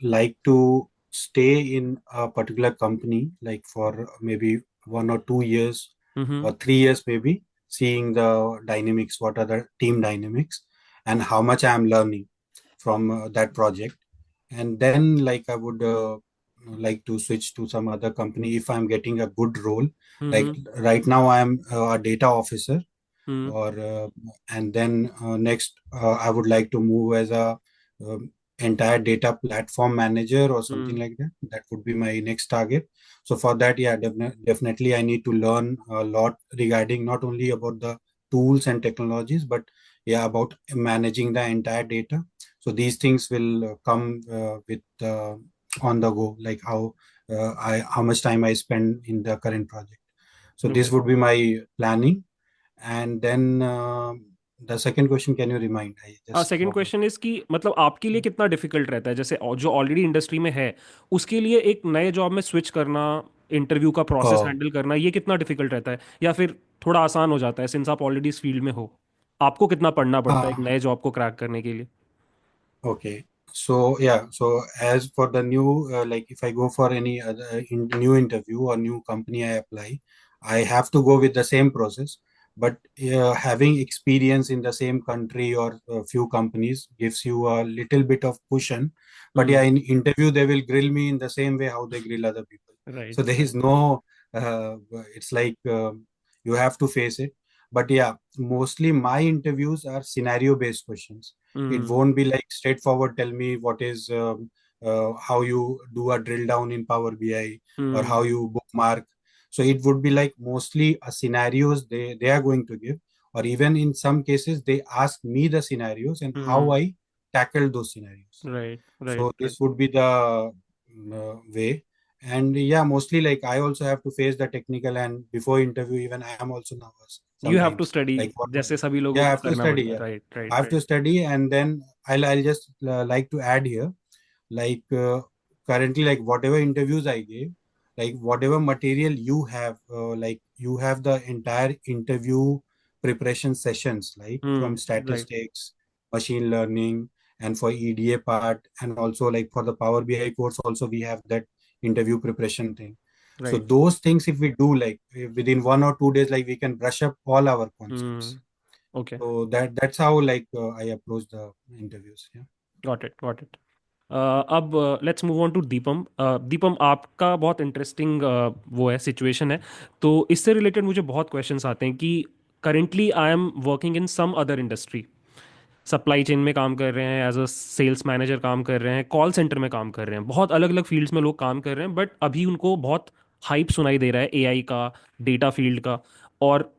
like to stay in a particular company like for maybe 1 or 2 years हूँ। or 3 years maybe, seeing the dynamics, what are the team dynamics, and how much I am learning from that project. And then like I would like to switch to some other company if I'm getting a good role. Like hmm right now I am a data officer, hmm or and then next I would like to move as a entire data platform manager or something hmm like that. That would be my next target. So for that, yeah, definitely I need to learn a lot regarding not only about the tools and technologies, but yeah, about managing the entire data. So these things will come with on the go, like how much time I spend in the current project. So Okay. this would be my planning. And then the second question, can you remind? I हाँ, just second forgot. Question is कि मतलब आपके लिए कितना डिफिकल्ट रहता है, जैसे जो ऑलरेडी इंडस्ट्री में है उसके लिए एक नए जॉब में स्विच करना, इंटरव्यू का प्रोसेस Oh, हैंडल करना, ये कितना डिफिकल्ट रहता है, या फिर थोड़ा आसान हो जाता है सिंस आप ऑलरेडी इस फील्ड में हो? आपको कितना पढ़ना पड़ता है एक ah, नए जॉब को क्रैक करने के लिए? okay. So yeah, so as for the new, like if I go for any other new interview or new company I apply, I have to go with the same process. But having experience in the same country or a few companies gives you a little bit of cushion. But yeah, hmm. in interview they will grill me in the same way how they grill other people. So right, there is right. no, uh, it's like you have to face it. But yeah, mostly my interviews are scenario based questions. It hmm. won't be like straightforward, tell me what is how you do a drill down in Power BI or hmm. how you bookmark. So it would be like mostly a scenarios they are going to give, or even in some cases they ask me the scenarios and how hmm. I tackle those scenarios. Right, right, So right. this would be the way. And yeah, mostly like I also have to face the technical, and before interview even I am also nervous you have to sometimes. Study, Like what would, जैसे सभी लोगों yeah, I को have to करना study. पड़ता है। Yeah, right, I right, have right. to study, and then I'll just like to add here, like currently, like whatever interviews I gave, like whatever material you have, like you have the entire interview preparation sessions, like from right, statistics, machine learning, and for EDA part, and also like for the Power BI course also we have that interview preparation thing. So right. those things, if we do like within 1 or 2 days, like we can brush up all our concepts. Okay. So that's how like I approach the interviews. Yeah. Got it, got it. अब let's move on to Deepam. Deepam, आपका बहुत इंटरेस्टिंग वो है, सिचुएशन है। तो इससे रिलेटेड मुझे बहुत क्वेश्चंस आते हैं कि currently I am working in some other industry, supply chain में काम कर रहे हैं, एज अ सेल्स मैनेजर काम कर रहे हैं, कॉल सेंटर में काम कर रहे हैं, बहुत अलग अलग फील्ड्स में लोग काम कर रहे हैं, बट अभी उनको बहुत हाइप सुनाई दे रहा है एआई का, डेटा फील्ड का, और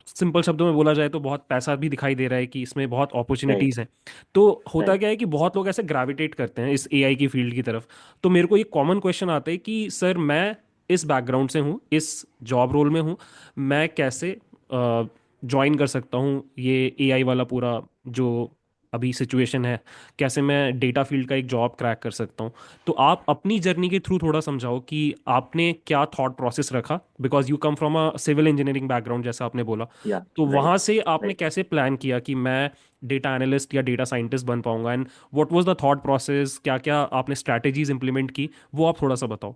सिंपल शब्दों में बोला जाए तो बहुत पैसा भी दिखाई दे रहा है कि इसमें बहुत right, अपॉर्चुनिटीज़ हैं। तो होता right. क्या है कि बहुत लोग ऐसे ग्रेविटेट करते हैं इस एआई की फील्ड की तरफ। तो मेरे को एक कॉमन क्वेश्चन आता है कि सर, मैं इस बैकग्राउंड से हूँ, इस जॉब रोल में हूँ, मैं कैसे ज्वाइन कर सकता हूँ ये एआई वाला पूरा जो अभी सिचुएशन है, कैसे मैं डेटा फील्ड का एक जॉब क्रैक कर सकता हूँ? तो आप अपनी जर्नी के थ्रू थोड़ा समझाओ कि आपने क्या थॉट प्रोसेस रखा, because you come from a civil engineering background जैसा आपने बोला। Yeah, तो right, वहाँ से आपने right. कैसे प्लान किया कि मैं डेटा एनालिस्ट या डेटा साइंटिस्ट बन पाऊंगा, and what was the thought process, क्या क्या आपने स्ट्रैटेजीज इंप्लीमेंट की, वो आप थोड़ा सा बताओ।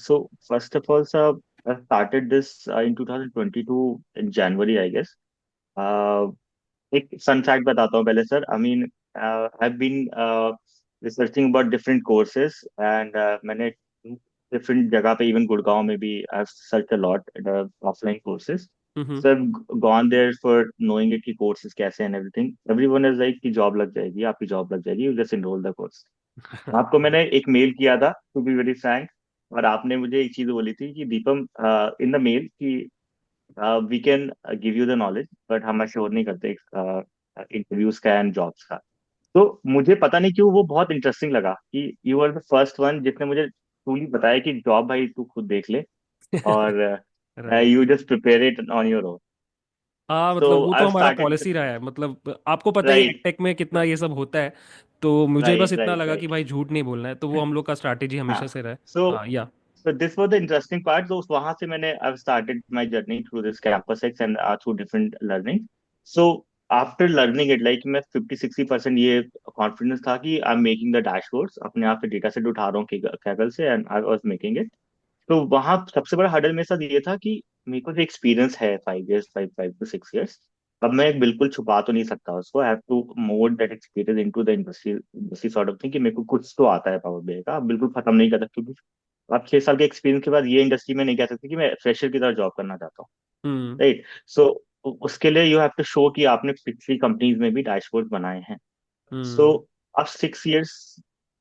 So first of all, sir, I started this in 2022 in January, I guess. Uh, एक fun fact बताता हूँ पहले sir. I mean, I've been researching about different courses, and मैंने different जगह पे, even गुड़गांव में भी I've searched a lot the offline courses. Hmm. So I've gone there for knowing it कि courses कैसे and everything. Everyone is like कि job लग जाएगी, आपकी job लग जाएगी, you just enroll the course. आपको मैंने एक मेल किया था, टू बी वेरी फ्रैंक, और आपने मुझे एक चीज बोली थी कि दीपम, इन द मेल, कि we can give you the knowledge, but हम श्योर नहीं करते इंटरव्यूज का एंड जॉब्स का। तो मुझे पता नहीं क्यों वो बहुत इंटरेस्टिंग लगा कि you are the first one जिसने मुझे ट्रूली बताया कि जॉब भाई तू खुद देख ले, और right. You just prepare it on your own. हाँ, सो मतलब वो तो आई हमारा स्टार्टेड। पॉलिसी रहा है, मतलब आपको पता ही है राइट, टेक में कितना ये सब होता है। तो मुझे बस राइट, इतना राइट, लगा कि राइट। भाई झूठ नहीं बोलना है, तो वो हम लोग का स्ट्रैटेजी हाँ। हमेशा से रहा है। सो हाँ, या। So this was the interesting part. So वहां से मैंने I've started my journey through this campus X and through different learning. So after learning it, like मैं 50-60% ये confidence था कि I'm making the dashboards, अपने आप से डेटा सेट उठा रहा हूँ Kaggle से, and I was making it. तो वहां सबसे बड़ा हर्डल मेरे साथ ये था कि मेरे को जो एक्सपीरियंस है 5 years, 5 to 6 years, अब मैं बिल्कुल छुपा तो नहीं सकता उसको। I have to mould that experience into the industry industry sort of thing कि मेरे को कुछ तो आता है पावर बीआई का, अब बिल्कुल खत्म नहीं कर सकता, क्योंकि आप 6 साल के एक्सपीरियंस के बाद ये इंडस्ट्री में नहीं कह सकते कि मैं फ्रेशर की तरह जॉब करना चाहता हूँ। हम्म। राइट। सो उसके लिए यू हैव टू शो कि आपने पिछली कंपनीज में भी डैशबोर्ड बनाए हैं। सो हम्म। आप 6 years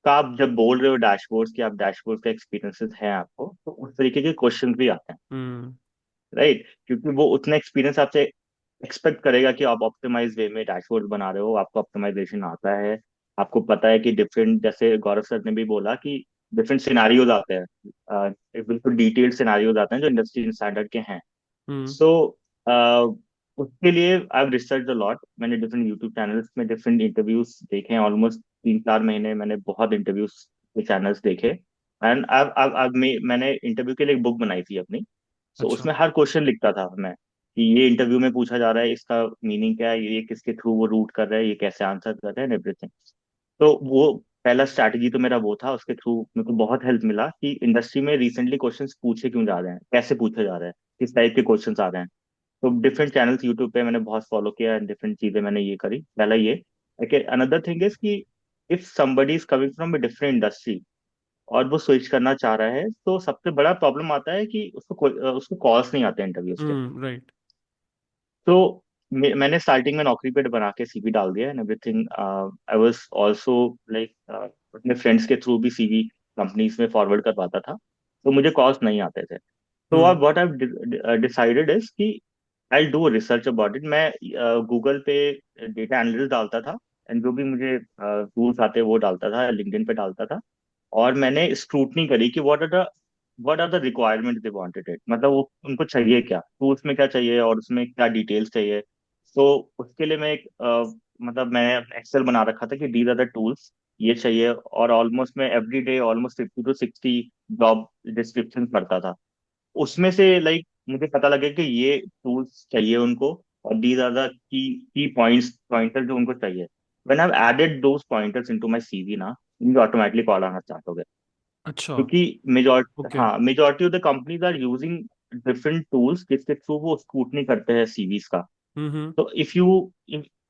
का आप जब बोल रहे हो डैशबोर्ड कि आप डैशबोर्ड का एक्सपीरियंसेस हैं आपको, तो उस तरीके के क्वेश्चन भी आते हैं। हम्म। राइट, क्योंकि वो उतना एक्सपीरियंस आपसे एक्सपेक्ट करेगा कि आप ऑप्टिमाइज वे में डैशबोर्ड बना रहे हो, आपको ऑप्टिमाइजेशन आता है, आपको पता है कि डिफरेंट, जैसे गौरव सर ने भी बोला कि डिफरेंट सिनारियोज आते हैं, बिल्कुल डिटेल्ड सिनारियोज आते हैं जो इंडस्ट्री स्टैंडर्ड के हैं। हम्म। सो उसके लिए I have research a lot. मैंने डिफरेंट यूट्यूब चैनल्स में डिफरेंट इंटरव्यूज देखे हैं, ऑलमोस्ट 3-4 महीने मैंने बहुत इंटरव्यूज के चैनल्स देखे। एंड अब मैंने इंटरव्यू के लिए एक बुक बनाई थी अपनी। सो अच्छा। उसमें हर क्वेश्चन लिखता था मैं कि ये इंटरव्यू में पूछा जा रहा है, इसका मीनिंग क्या है, ये किसके थ्रू वो रूट कर रहा है, ये कैसे आंसर कर रहा है, एवरीथिंग। तो वो पहला स्ट्रैटेजी तो मेरा वो था, उसके थ्रू मेरे को बहुत हेल्प मिला कि इंडस्ट्री में रिसेंटली क्वेश्चंस पूछे क्यों जा रहे हैं, कैसे पूछे जा रहे हैं, किस टाइप के क्वेश्चंस आ रहे हैं। तो डिफरेंट चैनल्स यूट्यूब पे मैंने बहुत फॉलो किया, डिफरेंट चीजें मैंने ये करी। पहला ये। अनदर थिंग इज कि if somebody is coming from a different industry और वो स्विच करना चाह रहा है, तो सबसे बड़ा प्रॉब्लम आता है कि उसको कॉल्स नहीं आते इंटरव्यूज के। राइट। तो मैंने स्टार्टिंग में नौकरी पे बना के सीवी डाल दिया and everything. I was also like अपने फ्रेंड्स के थ्रू भी सीवी कंपनीज में फॉरवर्ड करवाता था, तो मुझे कॉल्स नहीं आते थे। तो अब हम्म। व्हाट आई डिसाइडेड इज कि I do research about it. मैं गूगल पे डेटा एनालिस्ट डालता था, एंड जो भी मुझे टूल्स आते वो डालता था, लिंक्डइन पे डालता था। और मैंने स्क्रूटनी करी कि what are the requirement they wanted it, मतलब वो उनको चाहिए क्या, टूल्स में क्या चाहिए और उसमें क्या डिटेल्स चाहिए। तो उसके लिए मैं एक मतलब मैं एक्सेल बना रखा था कि दीज आर द टूल्स, ये चाहिए। और ऑलमोस्ट मैं every day almost 50 to 60 job description पढ़ता था। उसमें से लाइक मुझे पता लगे कि ये टूल्स चाहिए उनको, और these are the key pointer जो उनको चाहिए। When I added those pointers into my CV ना, मुझे ऑटोमेटिकली कॉल आना स्टार्ट हो गया। अच्छा। क्योंकि okay. Majority of the companies are using different tools जिसके थ्रू वो स्क्रूटनी करते हैं सीवीज का। हम्म। तो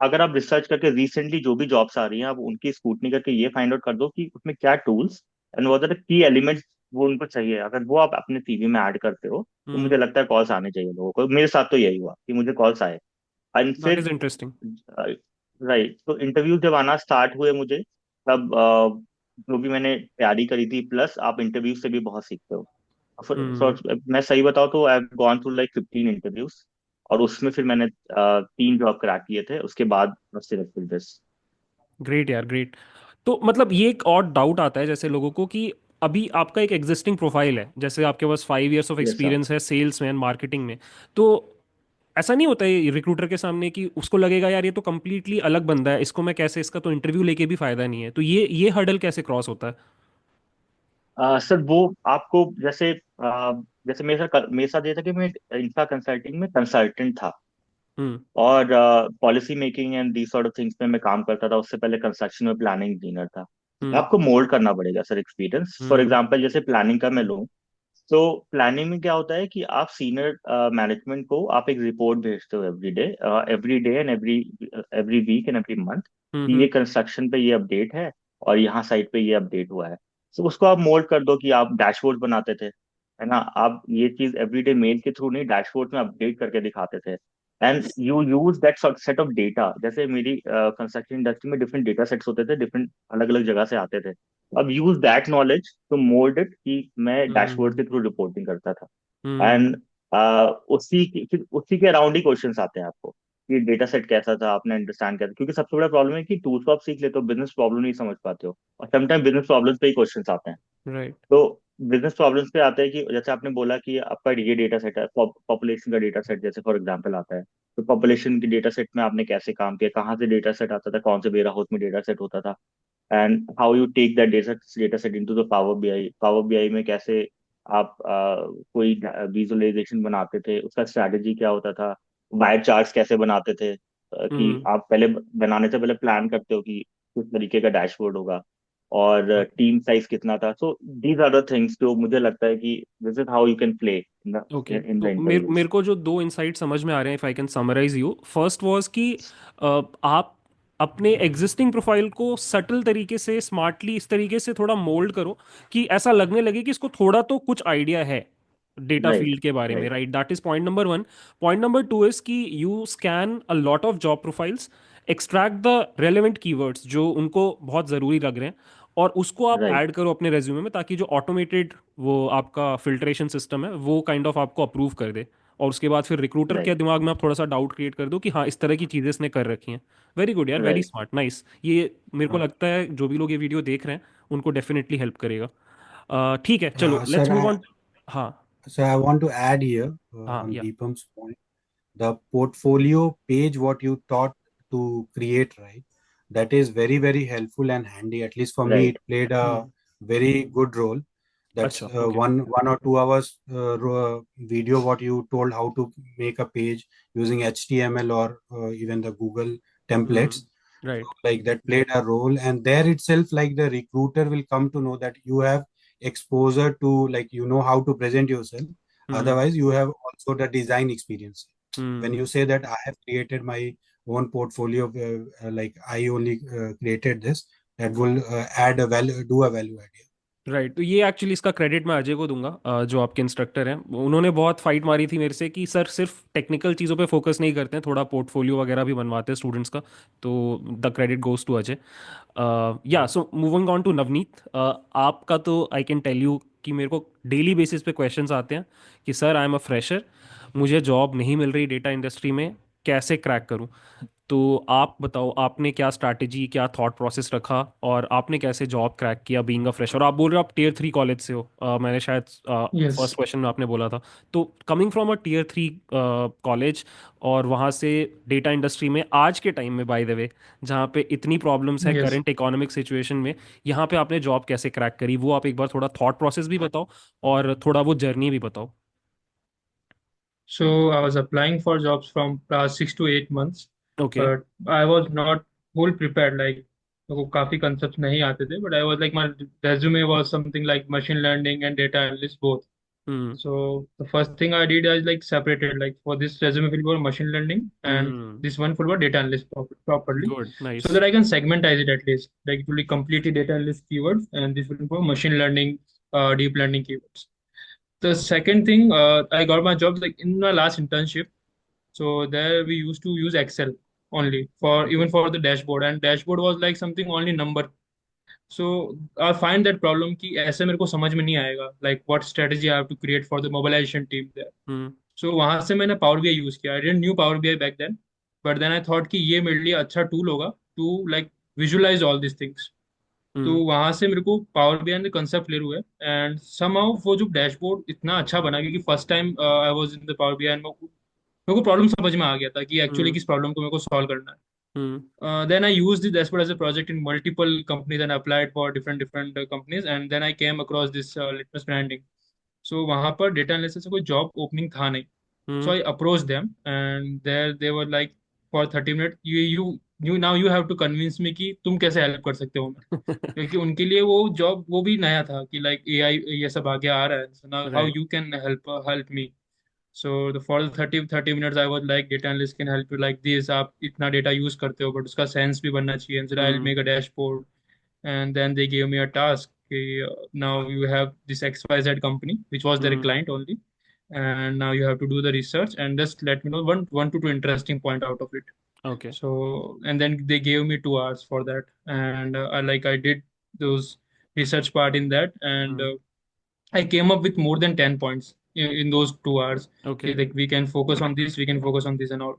अगर आप रिसर्च करके रिसेंटली जो भी जॉब्स आ रही हैं, आप उनकी स्क्रूटनी करके ये फाइंड आउट कर दो कि उसमें क्या tools and what are the key elements वो उनको चाहिए। अगर वो आप अपने सीवी में ऐड करते हो, तो हम्म। मुझे लगता है कॉल्स आने चाहिए लोगों को। मेरे साथ तो यही हुआ कि मुझे कॉल्स आए। एंड दैट इज फिर इंटरेस्टिंग। राइट, तो इंटरव्यू जब आना स्टार्ट हुए मुझे, तब जो भी मैंने तैयारी करी थी, प्लस आप इंटरव्यू से भी बहुत सीखते हो। हम्म। मैं सही बताऊं तो I have gone through like 15 interviews, और उसमें फिर मैंने 3 जॉब क्रैक किए थे, उसके बाद सिलेक्टेड दिस। ग्रेट यार, ग्रेट। तो मतलब ये एक और डाउट आता है जैसे लोगों को कि अभी आपका एक एग्जिस्टिंग प्रोफाइल है, जैसे आपके पास 5 years of yes sir. Experience है सेल्स में, मार्केटिंग में। तो ऐसा नहीं होता है रिक्रूटर के सामने कि उसको लगेगा यार ये तो कंप्लीटली अलग बंदा है, इसको मैं कैसे, इसका तो इंटरव्यू लेके भी फायदा नहीं है, तो ये हर्डल कैसे क्रॉस होता है? सर वो आपको जैसे मेरे साथ ये था कि मैं इंफ्रा कंसल्टिंग में कंसल्टेंट था, हम्म। और policy making and the sort of things में मैं काम करता था। उससे पहले कंस्ट्रक्शन में प्लानिंग इंजीनियर था। हम्म। आपको मोल्ड करना पड़ेगा sir experience. For hmm. Example जैसे प्लानिंग का मैं लूँ, तो प्लानिंग में क्या होता है कि आप सीनियर मैनेजमेंट को आप एक रिपोर्ट भेजते हो every day and every every week and every month, कि हम्म। ये कंस्ट्रक्शन पे ये अपडेट है और यहाँ साइट पे ये अपडेट हुआ है। तो उसको आप मोल्ड कर दो कि आप डैशबोर्ड बनाते थे, है ना। आप ये चीज एवरीडे मेल के थ्रू नहीं, डैशबोर्ड में अपडेट करके दिखाते थे। And you use that set of data. जैसे मेरी कंस्ट्रक्शन इंडस्ट्री में डिफरेंट डेटा सेट्स होते थे, डिफरेंट अलग अलग जगह से आते थे। अब use that knowledge to mould it, कि मैं डैशबोर्ड हम्म। के थ्रू रिपोर्टिंग करता था। हम्म। एंड उसी के अराउंड ही क्वेश्चंस आते हैं आपको, कि डेटा सेट कैसा था, आपने अंडरस्टैंड किया था। क्योंकि सबसे बड़ा प्रॉब्लम है कि टूल्स को आप सीख लेते हो, बिजनेस प्रॉब्लम नहीं समझ पाते हो, और समटाइम बिजनेस प्रॉब्लम्स पे ही क्वेश्चंस आते हैं। राइट। तो बिजनेस प्रॉब्लम्स पे आते हैं कि जैसे आपने बोला कि आपका ये डेटा सेट है, पॉपुलेशन का डेटा सेट जैसे फॉर एग्जांपल आता है। तो पॉपुलेशन के डेटा सेट में आपने कैसे काम किया, कहाँ से डेटा सेट आता था, कौन से वेयर हाउस में डेटा सेट होता था, and how you take that data set into the power BI में कैसे आप कोई विजुअलाइजेशन बनाते थे, उसका स्ट्रैटेजी क्या होता था, वायर चार्ट्स कैसे बनाते थे, कि हम्म। आप पहले बनाने से पहले प्लान करते हो कि किस तरीके का डैशबोर्ड होगा, और टीम साइज कितना था। So these are the things जो मुझे लगता है कि this is how you can play okay, in the तो मेरे इंटरव्यूज। मेरे को जो दो इनसाइट समझ में आ रहे हैं, if I can summarise you, first was कि आप अपने एग्जिस्टिंग प्रोफाइल को सटल तरीके से, स्मार्टली इस तरीके से थोड़ा मोल्ड करो कि ऐसा लगने लगे कि इसको थोड़ा तो कुछ आइडिया है डेटा राइट। फील्ड के बारे में, right. Right? That is point number one. Point number two is कि you scan a lot of job profiles, extract the relevant keywords जो उनको बहुत ज़रूरी लग रहे हैं, और उसको आप राइट। ऐड करो अपने रेज्यूमे में, ताकि जो ऑटोमेटेड वो आपका फिल्ट्रेशन सिस्टम है वो काइंड ऑफ आपको अप्रूव कर दे। और उसके बाद फिर रिक्रूटर के राइट। दिमाग में आप थोड़ा सा डाउट क्रिएट कर दो कि हाँ, इस तरह की चीज़ें इसने कर रखी हैं। वेरी गुड यार, वेरी राइट। Smart, nice. ये मेरे को लगता है जो भी लोग ये वीडियो देख रहे हैं उनको डेफिनेटली हेल्प करेगा। ठीक है, चलो Sir, लेट्स मूव ऑन। हाँ। I want to add here हाँ on या Deepam's point. The portfolio page what you taught to create, right, that is very very helpful and handy. At least for me Right. it played a very good role. That's अच्छा okay. 1 or 2 hours video what you told how to make a page using HTML or even the Google templates. Right. Like that played a role, and there itself like the recruiter will come to know that you have exposure to, like, you know how to present yourself. Hmm Otherwise you have also the design experience. When hmm you say that I have created my own portfolio, like I only created this, that will add a value, do a value add. Right. तो ये एक्चुअली इसका क्रेडिट मैं अजय को दूंगा, जो आपके इंस्ट्रक्टर हैं। उन्होंने बहुत फाइट मारी थी मेरे से कि सर सिर्फ टेक्निकल चीज़ों पे फोकस नहीं करते हैं, थोड़ा पोर्टफोलियो वगैरह भी बनवाते हैं स्टूडेंट्स का। तो the credit goes to Ajay. Yeah so moving on to Navneet, आपका तो आई कैन टेल यू कि मेरे को डेली बेसिस पे क्वेश्चंस आते हैं कि sir I am a fresher, मुझे जॉब नहीं मिल रही डेटा इंडस्ट्री में, कैसे क्रैक करूं। तो आप बताओ, आपने क्या स्ट्रैटेजी, क्या थॉट प्रोसेस रखा, और आपने कैसे जॉब क्रैक किया बीइंग अ फ्रेशर। और आप बोल रहे हो आप टियर 3 कॉलेज से हो, मैंने शायद फर्स्ट Yes. क्वेश्चन में आपने बोला था। तो coming from a tier 3 college, और वहाँ से डेटा इंडस्ट्री में आज के टाइम में, बाय द वे, जहाँ पे इतनी प्रॉब्लम्स है Yes. करंट इकोनॉमिक सिचुएशन में, यहाँ पे आपने जॉब कैसे क्रैक करी, वो आप एक बार थोड़ा थॉट प्रोसेस भी बताओ और थोड़ा वो जर्नी भी बताओ। So I was applying for jobs from past 6 to 8 months, okay. but I was not full prepared. Like मेरे को काफी concepts नहीं आते थे, but I was like my resume was something like machine learning and data analyst both. Hmm So the first thing I did is like separated like for this resume field for machine learning and hmm. this one for data analyst properly, good, so nice. that I can segmentize it at least. Like it will be completely data analyst keywords and this will be for machine learning, deep learning keywords. The second thing, I got my job like in my last internship. So there we used to use Excel only for okay. even for the dashboard, and dashboard was like something only number. So I find that problem कि ऐसे मेरे को समझ में नहीं आएगा like what strategy I have to create for the mobilization team there. Hmm So वहां से मैंने Power BI यूज किया. I didn't knew Power BI back then, but then I thought कि ये मेरे लिए अच्छा टूल होगा to like visualize all these things. तो हम्म वहां से मेरे को पावर बीआई ने कंसेप्ट क्लियर हुआ है एंड समहाउ वो जो डैशबोर्ड इतना अच्छा बना क्योंकि first time I was in the power BI and मेरे को प्रॉब्लम समझ में आ गया था कि एक्चुअली हम्म किस प्रॉब्लम को मेरे को सॉल्व करना है. हम्म Then I used this dashboard as a project in multiple companies and applied for different companies, and then I came across this litmus branding. So वहां पर डेटा एनालिसिस से कोई जॉब ओपनिंग था नहीं. So hmm I approached them and there they were like for 30 minutes you now you have to convince me कि तुम कैसे हेल्प कर सकते हो हमें, क्योंकि उनके लिए वो जॉब वो भी नया था कि लाइक एआई ये सब आगे आ रहा है. So now how right. You can help me. So the for the 30 minutes I was like data analyst can help you like this. आप इतना डेटा यूज करते हो बट उसका सेंस भी बनना चाहिए. So I will hmm make a dashboard and then they gave me a task. Now you have this XYZ company, which was their hmm client only, and now you have to do the research and just let me know one to two interesting point out of it. Okay. So and then they gave me 2 hours for that, and I did those research part in that, and hmm I came up with more than 10 points in those 2 hours. Okay. Okay, like we can focus on this, we can focus on this, and all.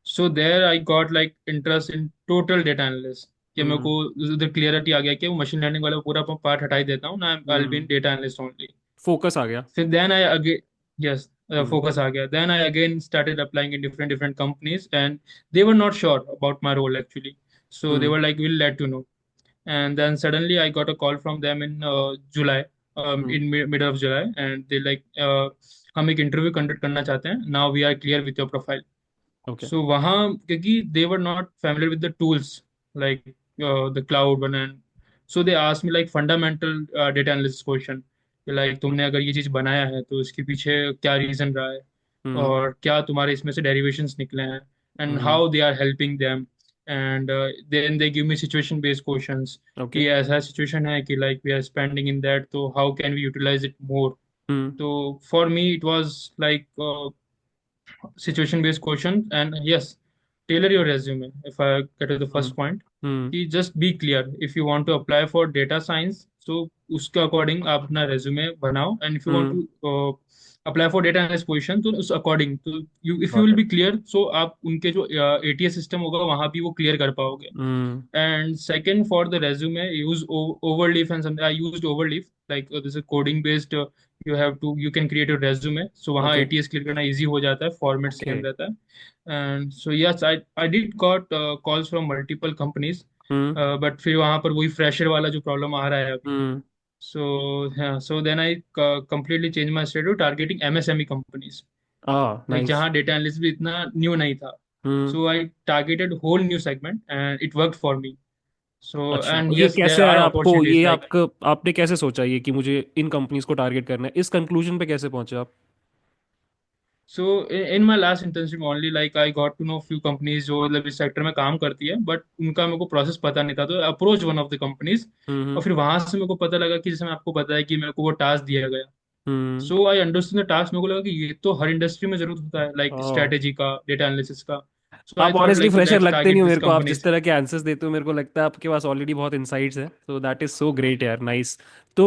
So there I got like interest in total data analyst. कि मेरे हम्म को उधर क्लियरिटी आ गया कि वो मशीन लर्निंग वाला पूरा पार्ट हटा ही देता हूँ ना. I will be in hmm data analyst only. Focus आ गया। फिर then I again yes hmm focus आ गया. Then I again started applying in different companies and they were not sure about my role actually. So they hmm were like we'll let you know. And then suddenly I got a call from them in July, hmm middle of July, and they like हम एक इंटरव्यू कंडक्ट करना चाहते हैं. Now we are clear with your profile. Okay. So वहाँ क्योंकि they were not familiar with the tools like the cloud one, and so they asked me like fundamental data analysis question कि like तुमने अगर ये चीज़ बनाया है तो इसके पीछे क्या रीजन रहा है हम्म और क्या तुम्हारे इसमें से डेरिवेशंस निकले हैं and how hmm they are helping them. And then they give me situation based questions okay. कि ऐसा सिचुएशन है कि like we are spending in that, तो how can we utilize it more. Hmm So for me it was like situation based question. And yes, tailor your resume. If I get to the hmm first point, हम्म कि just be clear if you want to apply for data science, so उसके अकॉर्डिंग आप अपना resume बनाओ. And if you want hmm to apply for data analyst position, तो उस अकॉर्डिंग तो you if you got will it. Be clear, so आप उनके जो एटीएस सिस्टम होगा वहां भी वो क्लियर कर पाओगे. हम्म। And second, for the resume, use overleaf and something. I used overleaf. Like this is coding based. You can create a resume. So वहाँ ओके। ATS क्लियर करना easy हो जाता है. Format okay. same रहता है. And so yes, I did got calls from multiple companies. Hmm. But फिर वहाँ पर वही fresher वाला जो problem आ रहा है अभी. हम्म। So yeah, so then I completely changed my strategy to targeting MSME companies. Like nice. जहाँ data analyst भी इतना new नहीं था. हम्म। So I targeted whole new segment and it worked for me. So, अच्छा, and ये yes, there कैसे are आया आपको, opportunities ये like, आपका आपने कैसे सोचा ये कि मुझे इन कंपनीज को टारगेट करना है, इस कंक्लूजन पे कैसे पहुंचे आप? so in my last internship only, like I got to know few companies जो मतलब इस सेक्टर में काम करती है, बट उनका मेरे को प्रोसेस पता नहीं था, तो approach one of the companies. Hmm. और फिर वहां से मेरे को पता लगा कि जैसे मैं आपको बताया कि मेरे को वो टास्क दिया गया. हम्म। सो आई अंडरस्टैंड द टास्क. मेरे को लगा कि ये तो हर इंडस्ट्री में जरूरत होता है, लाइक ओह। स्ट्रेटेजी का, डेटा एनालिसिस का. सो आई आप thought honestly like fresher let's लगते नहीं टारगेट हो दिस मेरे को, आप जिस कंपनीज. तरह के आंसर्स देते हो मेरे को लगता है आपके पास ऑलरेडी बहुत इनसाइट्स है, तो दैट इज सो ग्रेट यार, नाइस। तो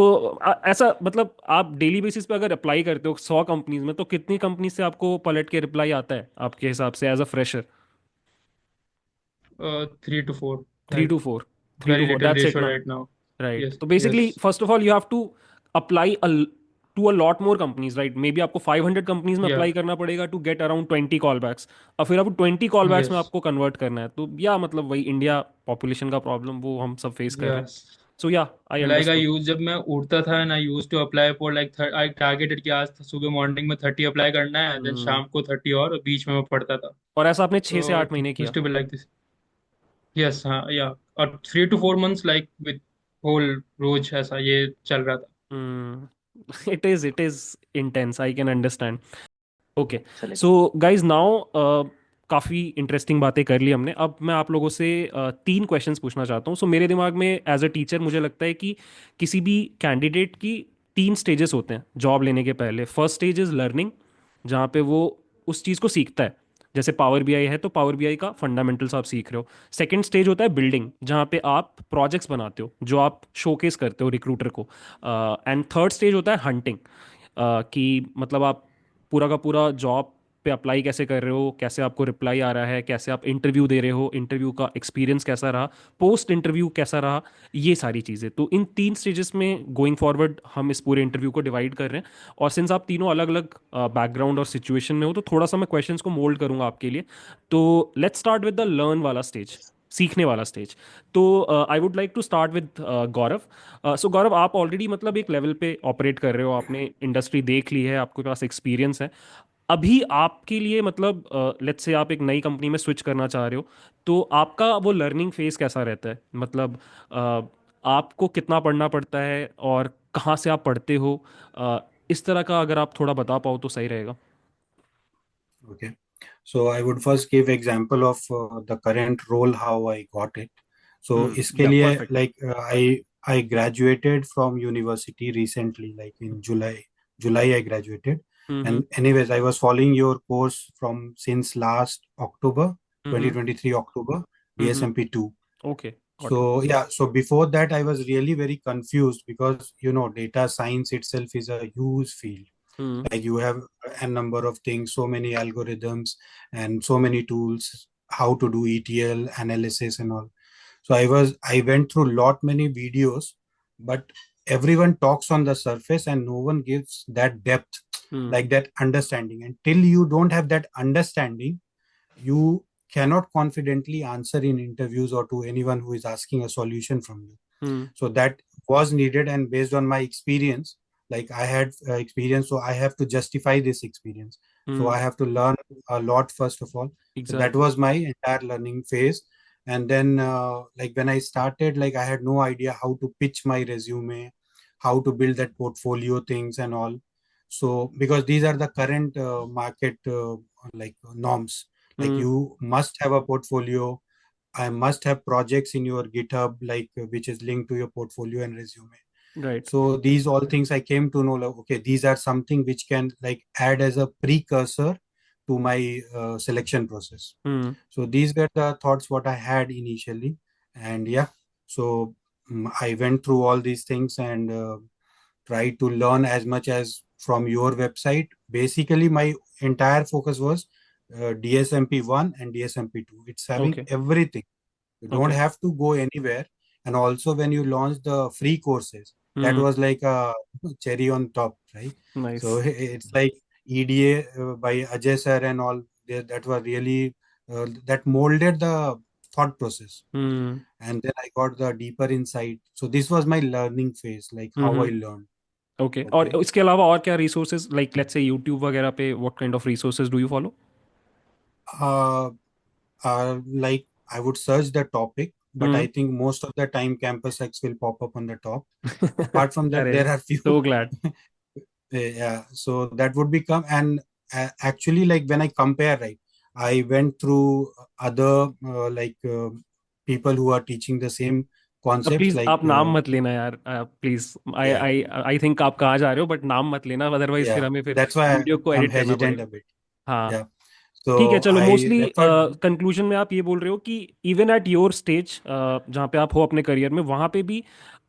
ऐसा मतलब आप डेली बेसिस पे अगर अप्लाई करते हो 100 कंपनीज में, तो कितनी कंपनी से आपको पलट के रिप्लाई आता है आपके हिसाब से as a fresher? 3 to 4, three like two four three two very four little that's it ratio ना? right now. राइट, Yes, तो yes, basically first of all you have to apply to a lot more companies, right? Maybe आपको 500 कंपनीज में yeah, अप्लाई करना पड़ेगा to get around 20 call backs, और फिर आपको 20 कॉल बैक्स में yes, आपको कन्वर्ट करना है, तो या मतलब वही इंडिया पॉपुलेशन का प्रॉब्लम वो हम सब फेस कर रहे हैं। yes. सो या I like I understood. Use जब मैं उठता था and I use to apply for like I targeted कि आज सुबह मॉर्निंग में 30 अप्लाई करना है, देन शाम को 30, और बीच में मैं पढ़ता था. और ऐसा आपने 6 से 8 महीने तो किया? To be like this. Yes, हाँ, या. और 3 to 4 months like with whole रोज ऐसा ये चल रहा था. It is intense, I can understand. Okay. Excellent. So guys now काफ़ी इंटरेस्टिंग बातें कर ली हमने, अब मैं आप लोगों से 3 क्वेश्चंस पूछना चाहता हूँ। सो मेरे दिमाग में एज अ टीचर मुझे लगता है कि किसी भी कैंडिडेट की 3 स्टेजेस होते हैं जॉब लेने के पहले। फर्स्ट स्टेज इज़ लर्निंग, जहाँ पे वो उस चीज़ को सीखता है। जैसे पावर बीआई है तो पावर बीआई का फंडामेंटल्स आप सीख रहे हो। सेकंड स्टेज होता है बिल्डिंग, जहाँ पे आप प्रोजेक्ट्स बनाते हो जो आप शोकेस करते हो रिक्रूटर को। एंड थर्ड स्टेज होता है हंटिंग, कि मतलब आप पूरा का पूरा जॉब पे अप्लाई कैसे कर रहे हो, कैसे आपको रिप्लाई आ रहा है, कैसे आप इंटरव्यू दे रहे हो, इंटरव्यू का एक्सपीरियंस कैसा रहा, पोस्ट इंटरव्यू कैसा रहा, ये सारी चीज़ें। तो इन 3 स्टेजेस में गोइंग फॉरवर्ड हम इस पूरे इंटरव्यू को डिवाइड कर रहे हैं। और सिंस आप तीनों अलग अलग बैकग्राउंड और सिचुएशन में हो, तो थोड़ा सा मैं क्वेश्चंस को मोल्ड करूंगा आपके लिए। तो let's start with the learn वाला स्टेज, सीखने वाला स्टेज। तो I would like to start with Gaurav. So Gaurav, आप ऑलरेडी मतलब एक लेवल पे ऑपरेट कर रहे हो, आपने इंडस्ट्री देख ली है, आपके पास एक्सपीरियंस है। अभी आपके लिए मतलब लेट्स से आप एक नई कंपनी में स्विच करना चाह रहे हो, तो आपका वो लर्निंग फेज कैसा रहता है? मतलब आपको कितना पढ़ना पड़ता है और कहाँ से आप पढ़ते हो? इस तरह का अगर आप थोड़ा बता पाओ तो सही रहेगा। Okay. So I would first give example of the current role how I got it. So इसके या लिए perfect. like I graduated from university recently, like in July I graduated. Hmm. And anyways, I was following your course from since last October, hmm. 2023 October, hmm. DSMP 2. Okay, got it. So yeah, so before that I was really very confused because data science itself is a huge field. Hmm. Like you have a number of things, so many algorithms and so many tools, how to do ETL analysis and all. So I went through lot many videos, but everyone talks on the surface and no one gives that depth, hmm. like that understanding. Until you don't have that understanding, you cannot confidently answer in interviews or to anyone who is asking a solution from you. Hmm. So that was needed, and based on my experience, like I had experience, so I have to justify this experience, so I hmm. have to learn a lot first of all. So that exactly. was my entire learning phase. And then like when I started, like I had no idea how to pitch my resume, how to build that portfolio things and all. So because these are the current market like norms, like hmm. you must have a portfolio, I must have projects in your GitHub, like which is linked to your portfolio and resume. Right. So these all things I came to know, like, okay, these are something which can like add as a precursor to my selection process. Hmm. So these were the thoughts what I had initially, and yeah, so I went through all these things, and try to learn as much as from your website. Basically, my entire focus was DSMP 1 and DSMP 2. It's having Okay. everything. You don't Okay. have to go anywhere. And also, when you launch the free courses, that Hmm. was like a cherry on top, right? So Nice. it's like EDA by Ajay sir and all. That were really that molded the thought process. Hmm. And then I got the deeper insight. So this was my learning phase, like how I hmm. learned. Okay, और Okay. इसके अलावा और क्या resources, like let's say YouTube वगैरह पे what kind of resources do you follow? Uh, like I would search the topic, but I hmm. think most of the time Campus X will pop up on the top. Apart from that, अरे, there are few. So glad. Yeah, so that would become, and actually, like when I compare, right, I went through other people who are teaching the same concepts, please like आप नाम मत लेना यार, please. I yeah, I I think आप कहाँ जा रहे हो, बट नाम मत लेना, अदरवाइज फिर yeah. हमें फिर That's why वीडियो को I'm एडिट करना hesitant पड़ेगा. a bit. हाँ. Yeah. ठीक है, So चलो. I mostly referred. कंक्लूजन में आप ये बोल रहे हो कि इवन एट योर स्टेज जहाँ पे आप हो अपने करियर में, वहाँ पे भी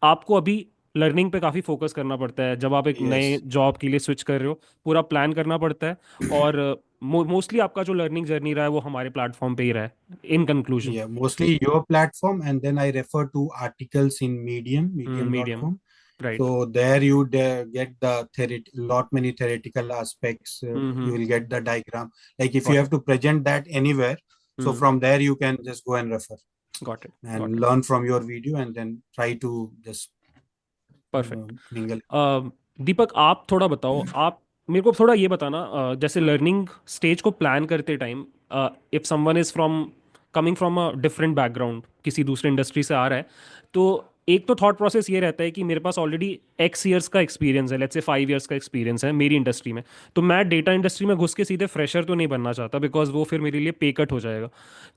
आपको अभी लर्निंग पे काफ़ी फोकस करना पड़ता है. जब आप एक नए Yes. जॉब के लिए स्विच कर रहे हो, पूरा प्लान करना पड़ता है. और मोस्टली आपका जो लर्निंग जर्नी रहा है वो हमारे प्लेटफॉर्म पे ही रहा है, in conclusion. Yeah, mostly your platform, and then I refer to articles in Medium, medium. medium.com. Right. So there you get the lot many theoretical aspects. You hmm. will get the diagram. Like if you got have it. to present that anywhere, so hmm. from there you can just go and refer got it. Got and it. learn from your video, and then try to just perfect. mingle. दीपक, आप थोड़ा बताओ. आप मेरे को थोड़ा ये बताना, जैसे लर्निंग स्टेज को प्लान करते time, if someone is from coming from a different background, किसी दूसरे इंडस्ट्री से आ रहा है, तो एक तो थॉट प्रोसेस ये रहता है कि मेरे पास ऑलरेडी एक्स ईयर्स का एक्सपीरियंस है, लेट्स से 5 ईयर्स का एक्सपीरियंस है मेरी इंडस्ट्री में. तो मैं डेटा इंडस्ट्री में घुस के सीधे फ्रेशर तो नहीं बनना चाहता, बिकॉज वो फिर मेरे लिए पे कट हो जाएगा.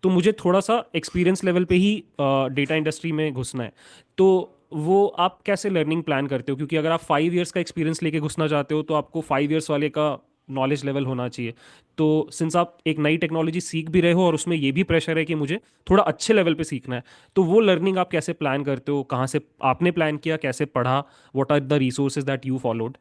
तो मुझे थोड़ा सा एक्सपीरियंस लेवल पे ही डेटा इंडस्ट्री में घुसना है. तो वो आप कैसे लर्निंग प्लान करते हो? क्योंकि अगर आप 5 ईयर्स का एक्सपीरियंस लेके घुसना चाहते हो तो आपको 5 ईयर्स वाले का नॉलेज लेवल होना चाहिए. तो सिंस आप एक नई टेक्नोलॉजी सीख भी रहे हो और उसमें ये भी प्रेशर है कि मुझे थोड़ा अच्छे लेवल पे सीखना है, तो वो लर्निंग आप कैसे प्लान करते हो? कहाँ से आपने प्लान किया, कैसे पढ़ा, what are the resources that you followed?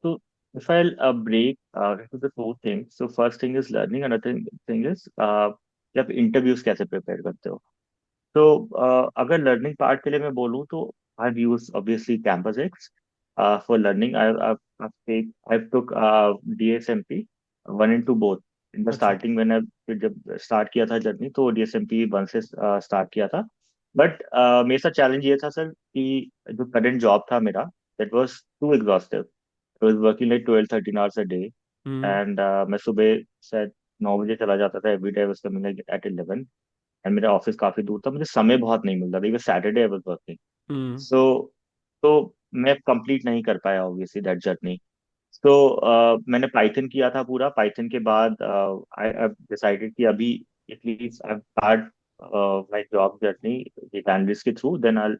So if I'll break into the two things. So first thing is learning, another thing is कि आप इंटरव्यूज कैसे प्रिपेयर करते हो. तो अगर लर्निंग पार्ट के लिए मैं बोलूँ तो I've used obviously Campus X for learning. I've took DSMP 1 and 2 both. In the अच्छा. starting when I जब स्टार्ट किया था जर्नी तो DSMP 1 से स्टार्ट किया था. बट मेरे साथ चैलेंज ये था सर कि जो करंट जॉब था मेरा, that was too exhaustive. I was working like 12-13 hours a day. Hmm. And मैं सुबह शायद 9 बजे चला जाता था. Every day I was coming like at 11. And मेरा ऑफिस काफी दूर था, मुझे समय बहुत नहीं मिलता था. Even Saturday I was working. Hmm. So तो मैं कंप्लीट नहीं कर पाया ऑब्वियसली दैट जर्नी. तो मैंने पाइथन किया था पूरा. पाइथन के बाद आई डिसाइडेड कि अभी at least I start my job journey data analyst के through. Then I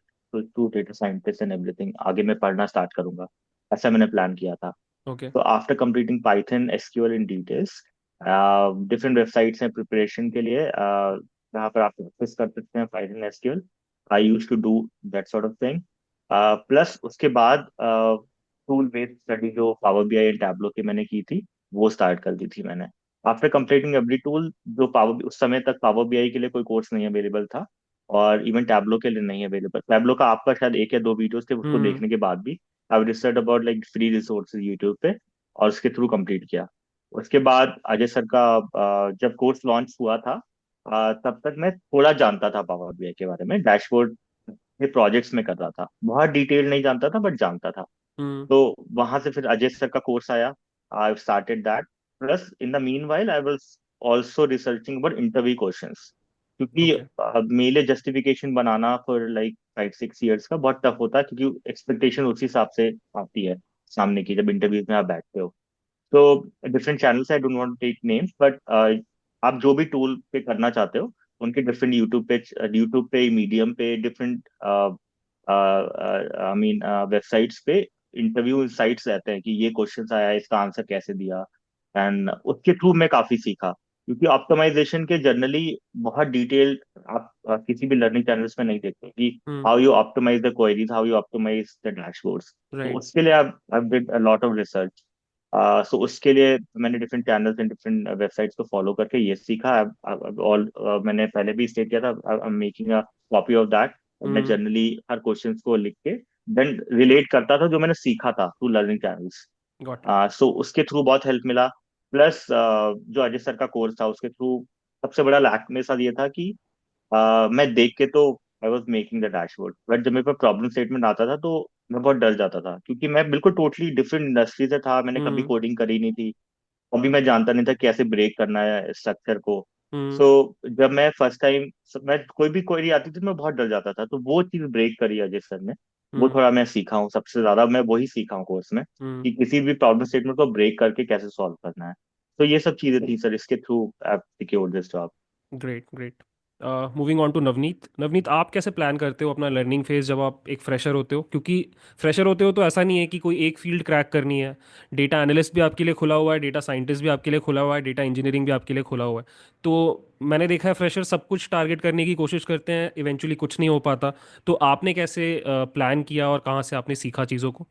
to data scientist and everything. आगे मैं पढ़ना स्टार्ट करूंगा, ऐसा मैंने प्लान किया था. ओके. तो after completing Python SQL in details, different websites हैं प्रिपरेशन के लिए जहाँ पर आप प्रैक्टिस कर सकते हैं Python SQL. I use to do that sort of thing. Plus उसके बाद टूल बेस्ड स्टडी जो पावर बीआई एंड टैबलो की मैंने की थी वो स्टार्ट कर दी थी मैंने. आफ्टर कंप्लीटिंग एवरी टूल, जो पावर उस समय तक पावर बीआई के लिए कोई कोर्स नहीं अवेलेबल था और इवन टैबलो के लिए नहीं अवेलेबल. टैबलो का आपका शायद 1 या 2 वीडियोस थे, उसको हम्म. देखने के बाद भी I research about like free resources YouTube पे और उसके थ्रू कंप्लीट किया. उसके बाद अजय सर का जब कोर्स लॉन्च हुआ था तब तक मैं थोड़ा जानता था पावर बीआई के बारे में. डैशबोर्ड ये प्रोजेक्ट्स में कर रहा था, बहुत डिटेल नहीं जानता था बट जानता था. हम्म. तो वहां से फिर अजय सर का कोर्स आया. I started that. Plus in the mean while I was also researching about interview questions. क्योंकि ओके. मेरे लिए justification banana for like 5-6 years का बहुत टफ होता है, क्योंकि एक्सपेक्टेशन उसी हिसाब से आती है सामने की जब इंटरव्यूज में आप बैठते हो. तो different channels, I don't want to take names, but आप जो भी टूल पे करना चाहते हो उनके डिफरेंट यूट्यूब पे मीडियम पे डिफरेंट आई मीन वेबसाइट्स पे इंटरव्यू साइट्स रहते हैं कि ये क्वेश्चन आया, इसका आंसर कैसे दिया. एंड उसके थ्रू मैं काफी सीखा. क्योंकि ऑप्टिमाइजेशन के जनरली बहुत डिटेल आप किसी भी लर्निंग चैनल्स में नहीं देखते कि how you optimise the queries, how you optimise the dashboards. तो राइट। उसके लिए I did a lot of research. So उसके लिए मैंने different channels and different websites को फॉलो करके ये सीखा। ऑल मैंने पहले भी स्टेट किया था, I am making a copy of that. मैं जनरली हर क्वेश्चंस को लिख के देन रिलेट करता था जो मैंने सीखा था through learning channels. Got so उसके थ्रू बहुत हेल्प मिला। प्लस जो अजय सर का कोर्स था उसके थ्रू सबसे बड़ा लैक मेरे साथ ये था कि मैं देख के तो I was making the dashboard, but जब मेरे पास प्रॉब्लम स्टेटमेंट आता था तो मैं बहुत डर जाता था, क्योंकि मैं बिल्कुल टोटली डिफरेंट इंडस्ट्री से था, मैंने कभी हम्म कोडिंग करी नहीं थी, अभी मैं जानता नहीं था कैसे ब्रेक करना है स्ट्रक्चर को। हम्म सो जब मैं फर्स्ट टाइम मैं कोई भी क्वेरी आती थी तो मैं बहुत डर जाता था, तो वो चीज ब्रेक करी अजय सर ने। वो हम्म थोड़ा मैं सीखा हूँ, सबसे ज्यादा मैं वही सीखा हूँ कोर्स में, हम्म कि किसी भी प्रॉब्लम स्टेटमेंट को ब्रेक करके कैसे सॉल्व करना है। तो ये सब चीजें थी सर, इसके थ्रू आप secure this job. Great great. Moving on to Navneet. Navneet, आप कैसे प्लान करते हो अपना लर्निंग फेज जब आप एक फ्रेशर होते हो? क्योंकि फ्रेशर होते हो तो ऐसा नहीं है कि कोई एक फील्ड क्रैक करनी है। डेटा एनालिस्ट भी आपके लिए खुला हुआ है, डेटा साइंटिस्ट भी आपके लिए खुला हुआ है, डेटा इंजीनियरिंग भी आपके लिए खुला हुआ है। तो मैंने देखा है फ्रेशर सब कुछ टारगेट करने की कोशिश करते हैं, इवेंचुअली कुछ नहीं हो पाता। तो आपने कैसे प्लान किया और कहाँ से आपने सीखा चीज़ों को?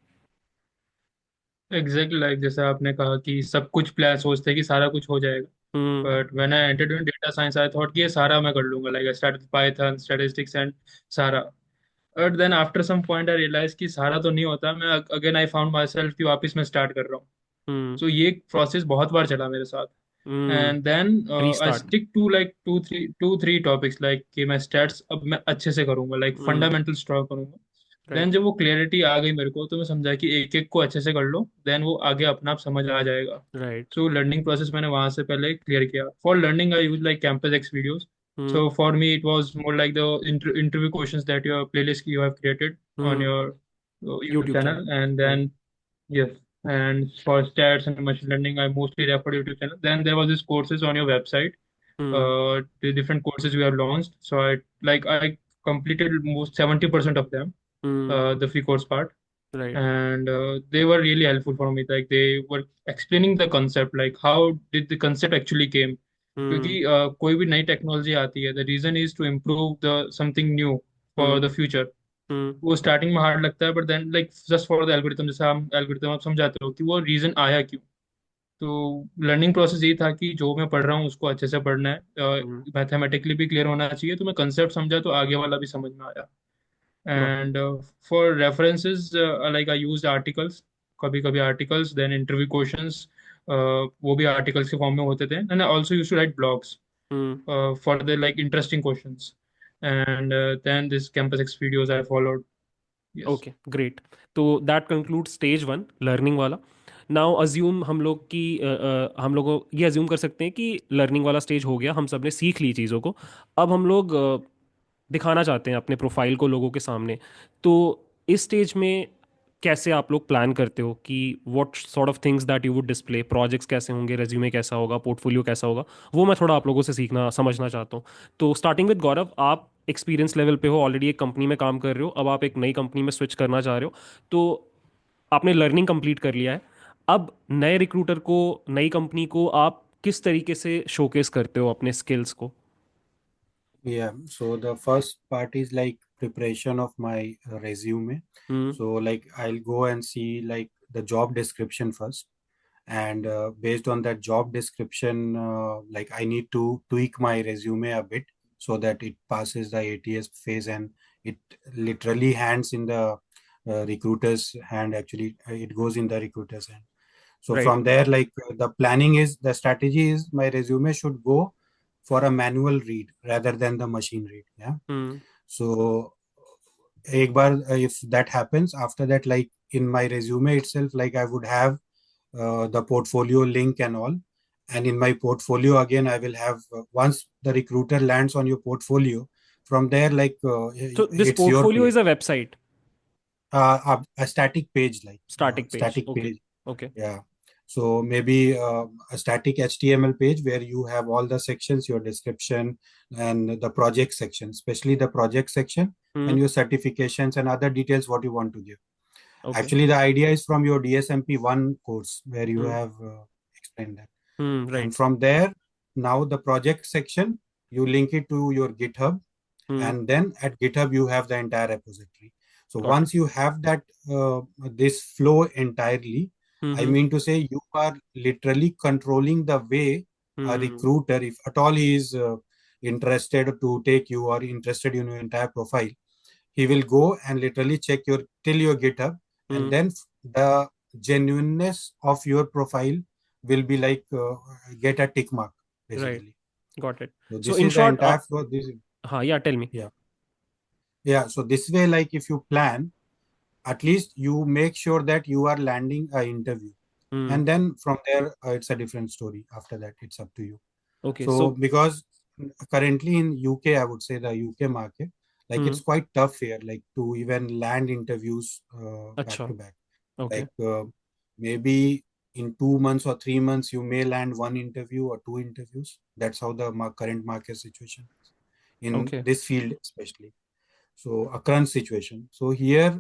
एग्जैक्टली लाइक जैसे आपने कहा कि सब कुछ प्लान सोचते हैं कि सारा कुछ हो जाएगा। Hmm but when I entered in data science I thought कि ये सारा मैं कर लूंगा, like I started Python statistics and सारा। But then after some point I realise कि सारा तो नहीं होता, मैं again I found myself कि वापस मैं स्टार्ट कर रहा हूँ। हम्म सो ये प्रोसेस बहुत बार चला मेरे साथ। Hmm and then I restart. Stick to like two three topics, like कि मैं स्टैट्स अब मैं अच्छे से करूंगा, लाइक हम्म फंडामेंटल स्ट्रॉ करूंगा। देन राइट जब वो क्लियरिटी आ गई मेरे को, तो मैं समझा कि एक एक को अच्छे से कर लो, देन वो आगे अपना आप समझ आ जाएगा। राइट। सो लर्निंग प्रोसेस मैंने वहां से पहले क्लियर किया। For learning I use like campus x videos. Hmm So for me, it was more like the interview questions that your playlist you have created on hmm your YouTube YouTube channel, channel. and right. then yes, and for stats and machine learning, I mostly refer to YouTube channel. Then there was this courses on your website, hmm the different courses we have launched. So I completed most 70% of them, hmm the free course part, right. and they were really helpful for me. Like they were explaining the concept, like how did the concept actually came. Hmm क्योंकि कोई भी नई टेक्नोलॉजी आती है, the reason is to improve the something new for hmm the future. Hmm वो स्टार्टिंग में हार्ड लगता है, but then like just for the algorithm, जैसे हम एल्गोरिथम आप समझाते हो कि वो रीजन आया क्यों। तो लर्निंग प्रोसेस ये था कि जो मैं पढ़ रहा हूँ उसको अच्छे से पढ़ना है, हम्म मैथमेटिकली भी क्लियर होना चाहिए, तो मैं कंसेप्ट समझा तो आगे वाला भी समझ में आया। Got it. And for references like I use articles, कभी कभी आर्टिकल्स, देन इंटरव्यू क्वेश्चंस, वो भी आर्टिकल्स के फॉर्म में होते थे, and I also use to write blogs hmm for the like interesting questions, and then this campus X videos I followed. Yes. Okay great. तो that conclude stage one, learning वाला। नाउ अज्यूम हम लोग की हम लोगों ये अज्यूम कर सकते हैं कि लर्निंग वाला स्टेज हो गया, हम सब ने सीख ली चीज़ों को। अब हम लोग दिखाना चाहते हैं अपने प्रोफाइल को लोगों के सामने। तो इस स्टेज में कैसे आप लोग प्लान करते हो कि what sort of things that you would display? Projects कैसे होंगे, रेज्यूमे कैसा होगा, पोर्टफोलियो कैसा होगा? वो मैं थोड़ा आप लोगों से सीखना समझना चाहता हूँ। तो स्टार्टिंग विद गौरव, आप एक्सपीरियंस लेवल पे हो, ऑलरेडी एक कंपनी में काम कर रहे हो, अब आप एक नई कंपनी में स्विच करना चाह रहे हो। तो आपने लर्निंग कंप्लीट कर लिया है। अब नए रिक्रूटर को, नई कंपनी को आप किस तरीके से शोकेस करते हो अपने स्किल्स को? Yeah, so the first part is like preparation of my resume. Hmm So like I'll go and see like the job description first, and based on that job description, like I need to tweak my resume a bit so that it passes the ATS phase and it literally hands in the recruiter's hand. Actually, it goes in the recruiter's hand. So right. from there, like the planning is, the strategy is my resume should go for a manual read rather than the machine read. Yeah. Hmm So एक बार if that happens, after that, like in my resume itself, like I would have the portfolio link and all. And in my portfolio, again, I will have, once the recruiter lands on your portfolio, from there, like तो this it's your portfolio play. Is a website? A static page, like static page, static okay. page. Okay. Yeah. So maybe a static HTML page where you have all the sections, your description and the project section, especially the project section and hmm your certifications and other details what you want to give. Okay. Actually, the idea is from your DSMP 1 course where you hmm have explained that. And right. from there, now the project section, you link it to your GitHub, and then at GitHub you have the entire repository. So Got it. once you have that this flow entirely, I mean to say you are literally controlling the way a recruiter, if at all he is interested to take you or interested in your entire profile, he will go and literally check your till your GitHub, and then the genuineness of your profile will be like get a tick mark Right. basically. Got it. So So this in is the short, entire flow. yeah, tell me. Yeah. So this way, like if you plan, at least you make sure that you are landing an interview, and then from there it's a different story. After that, it's up to you. Okay. So So, because currently in UK, I would say the UK market, like it's quite tough here, like to even land interviews back अच्छा. to back. Okay. Like maybe in 2 months or 3 months, you may land one interview or two interviews. That's how the current market situation is in Okay. this field, especially. So a current situation. So here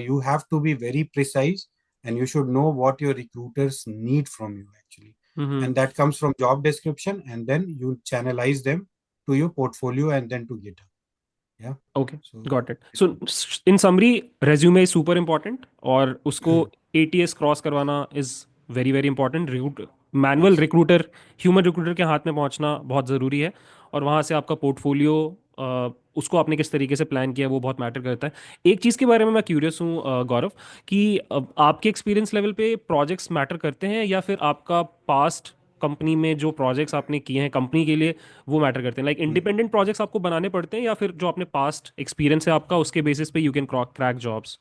you have to be very precise, and you should know what your recruiters need from you actually. And that comes from job description, and then you channelize them to your portfolio and then to GitHub. Yeah. Okay. So Got it. So in summary, resume is super important और उसको ATS क्रॉस करवाना is very very important. Manual yes. Recruiter, human recruiter के हाथ में पहुंचना बहुत ज़रूरी है, और वहाँ से आपका पोर्टफोलियो, उसको आपने किस तरीके से प्लान किया वो बहुत मैटर करता है. एक चीज़ के बारे में मैं क्यूरियस हूँ गौरव, कि आपके एक्सपीरियंस लेवल पे प्रोजेक्ट्स मैटर करते हैं, या फिर आपका पास्ट कंपनी में जो प्रोजेक्ट्स आपने किए हैं कंपनी के लिए वो मैटर करते हैं? लाइक इंडिपेंडेंट प्रोजेक्ट्स आपको बनाने पड़ते हैं, या फिर जो आपने पास्ट एक्सपीरियंस है आपका उसके बेसिस पे you can crack jobs?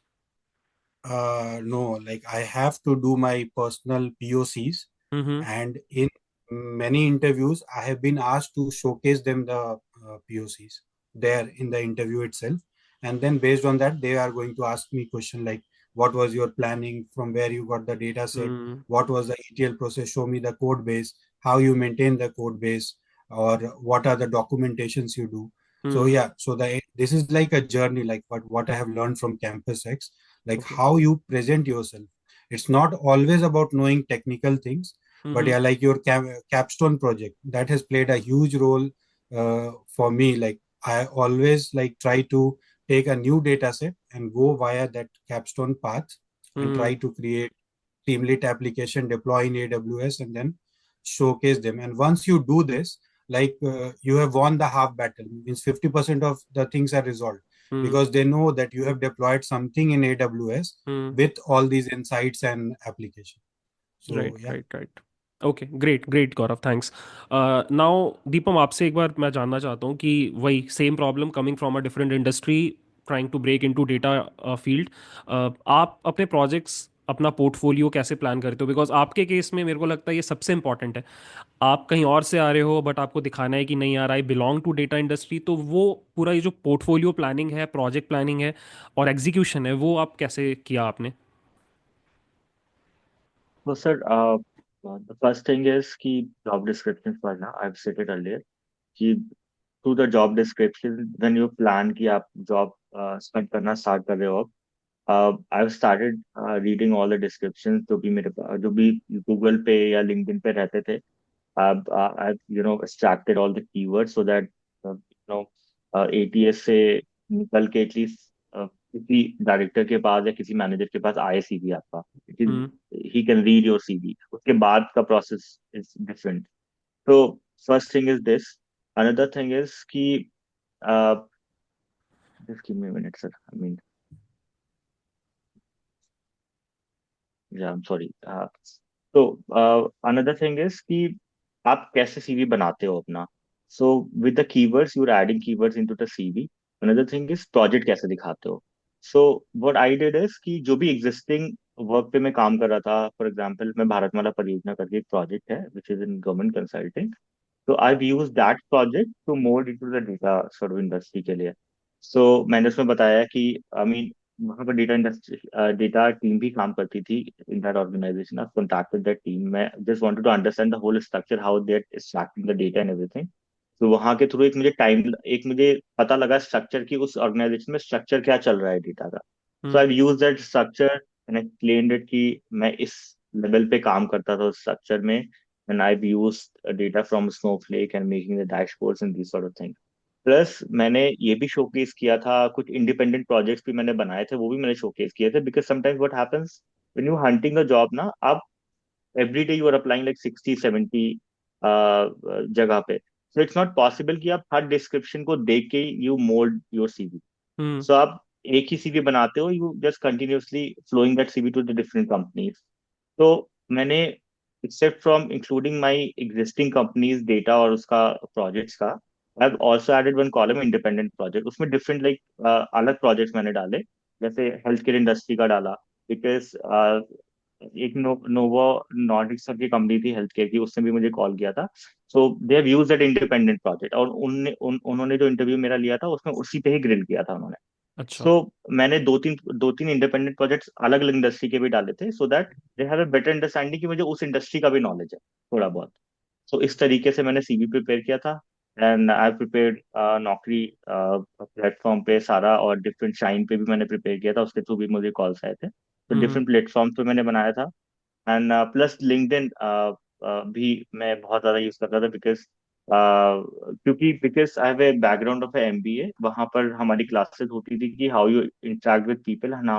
No, like I have to do my personal POCs, hmm. and in many interviews, I have been asked to showcase them the POCs there in the interview itself, and then based on that, they are going to ask me question like, "What was your planning? From where you got the data set? Hmm. What was the ETL process? Show me the code base. How you maintain the code base, or what are the documentations you do?" So hmm. yeah, so this is like a journey, like what I have learned from Campus X, like okay. how you present yourself. It's not always about knowing technical things, but hmm. yeah, like your capstone project that has played a huge role for me. Like I always like try to take a new data set and go via that capstone path and hmm. try to create Teamlit application, deploy in AWS, and then showcase them. And once you do this, like you have won the half battle. Means 50% of the things are resolved, hmm. because they know that you have deployed something in AWS hmm. with all these insights and application. So right, yeah. Right, right. Okay, great great Gaurav, thanks. Now Deepam, आपसे एक बार मैं जानना चाहता हूँ कि वही same problem coming from a different industry, trying to break into data field, आप अपने प्रोजेक्ट्स, अपना पोर्टफोलियो कैसे प्लान करते हो? बिकॉज आपके केस में मेरे को लगता है ये सबसे इंपॉर्टेंट है. आप कहीं और से आ रहे हो, बट आपको दिखाना है कि नहीं यार, I belong to data industry. तो वो पूरा ये जो पोर्टफोलियो प्लानिंग है, प्रोजेक्ट प्लानिंग है और एग्जीक्यूशन है, वो आप कैसे किया आपने? So, sir, the first thing is कि job descriptions पढ़ना. I've stated earlier कि through the job description, when you plan कि आप job spend करना start कर रहे हो, I've started reading all the descriptions जो भी Google पे या LinkedIn पे रहते थे. I've extracted all the keywords so that ATS से निकल के एटलीस्ट किसी डायरेक्टर के पास या किसी मैनेजर के पास आए सीवी आपका, hmm. He can read your CV. उसके बाद का प्रोसेस इज डिफरेंट. तो first thing is this. Another thing is कि just give me minute sir. I mean, yeah I am sorry. तो अनदर थिंग इज कि आप कैसे सीवी बनाते हो अपना. So with the keywords, you are adding keywords into the CV. Another thing is project कैसे दिखाते हो. So what I did is कि जो भी एग्जिस्टिंग वर्क पे मैं काम कर रहा था, फॉर एग्जांपल मैं भारतमाला परियोजना करके एक प्रोजेक्ट है which is in government consulting. तो I use that project to mould into the data sort of industry के लिए. सो मैंने उसमें बताया कि आई मीन वहाँ पर डेटा इंडस्ट्री डेटा टीम भी काम करती थी in that organisation. I contacted that team. मैं just wanted to understand the whole structure, how they extracting the data and everything. तो वहां के थ्रू एक मुझे पता लगा स्ट्रक्चर की, उस ऑर्गेनाइजेशन में स्ट्रक्चर क्या चल रहा है डेटा का. So I use that structure and explained it कि मैं इस लेवल पे काम करता था उस स्ट्रक्चर में. and I've used data from Snowflake and making the dashboards and these sort of things. Plus मैंने ये भी शोकेस किया था, कुछ इंडिपेंडेंट प्रोजेक्ट्स भी मैंने बनाए थे, वो भी मैंने शोकेस किए थे, because sometimes what happens when you hunting a job ना, आप every day you are applying like 60-70 जगह पे, सो इट्स नॉट पॉसिबल कि आप हर डिस्क्रिप्शन को देख के you mould your CV. Hmm. So आप एक ही सीवी बनाते हो, you just continuously flowing that CV to the different companies. तो मैंने except from including my existing companies data और उसका प्रोजेक्ट्स का, I have also added one column independent project, उसमें डिफरेंट लाइक अलग प्रोजेक्ट्स मैंने डाले, जैसे हेल्थ केयर इंडस्ट्री का डाला, बिकॉज एक नोवो नॉर्डिक्स की कंपनी थी हेल्थ केयर की, उसने भी मुझे कॉल किया था। So they have used that independent project, और उन्होंने जो इंटरव्यू मेरा लिया था उसमें उसी पे ही ग्रिल किया था उन्होंने। अच्छा। सो मैंने दो तीन इंडिपेंडेंट प्रोजेक्ट्स अलग अलग इंडस्ट्री के भी डाले थे, so that they have a better understanding कि मुझे उस इंडस्ट्री का भी नॉलेज है थोड़ा बहुत। सो इस तरीके से मैंने सीवी प्रिपेयर किया था, एंड आई प्रिपेयर्ड नौकरी प्लेटफॉर्म पे सारा, और डिफरेंट शाइन पे भी मैंने प्रिपेयर किया था, उसके थ्रू भी मुझे कॉल्स आए थे, तो हम्म। डिफरेंट प्लेटफॉर्म पे मैंने बनाया था। एंड प्लस लिंक्डइन भी मैं बहुत ज्यादा यूज करता था, बिकॉज क्योंकि because I have a background of MBA, वहां पर हमारी क्लासेस होती थी कि how you interact with people and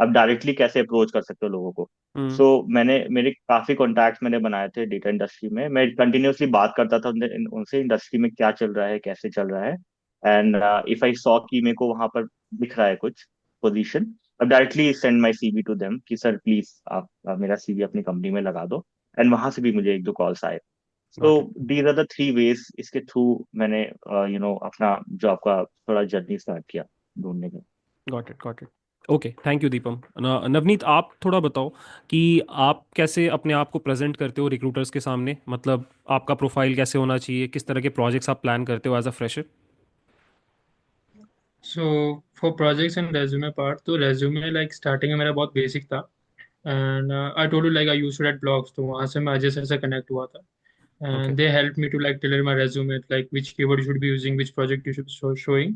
आप डायरेक्टली कैसे अप्रोच कर सकते हो लोगों को। हम्म। सो मैंने मेरे काफी कॉन्टैक्ट्स मैंने बनाए थे डेटा इंडस्ट्री में, मैं कंटिन्यूअसली बात करता था उनसे इंडस्ट्री में क्या चल रहा है, कैसे चल रहा है। एंड इफ आई सॉ कि मेरे को वहां पर दिख रहा है कुछ पोजीशन, अब directly send my CV to them कि सर प्लीज आप मेरा सीवी अपनी कंपनी में लगा दो, एंड वहां से भी मुझे एक दो कॉल्स आए। So got it. These are the three ways, इसके थ्रू मैंने अपना जॉब का थोड़ा जर्नी स्टार्ट किया ढूंढने का। Got it. Got it. Okay, thank you Deepam. Navneet, आप थोड़ा बताओ कि आप कैसे अपने आप को प्रेजेंट करते हो रिक्रूटर्स के सामने, मतलब आपका प्रोफाइल कैसे होना चाहिए, किस तरह के प्रोजेक्ट्स आप प्लान करते हो as a fresher. So for projects and resume part, तो रेज्यूमे लाइक स्टार्टिंग में मेरा बहुत बेसिक था, and I told you like I used to write blogs, तो वहाँ से मैं अजय सर से कनेक्ट हुआ था, okay. and they helped me to like tailor my resume, like which keyword you should be using, which project you should showing.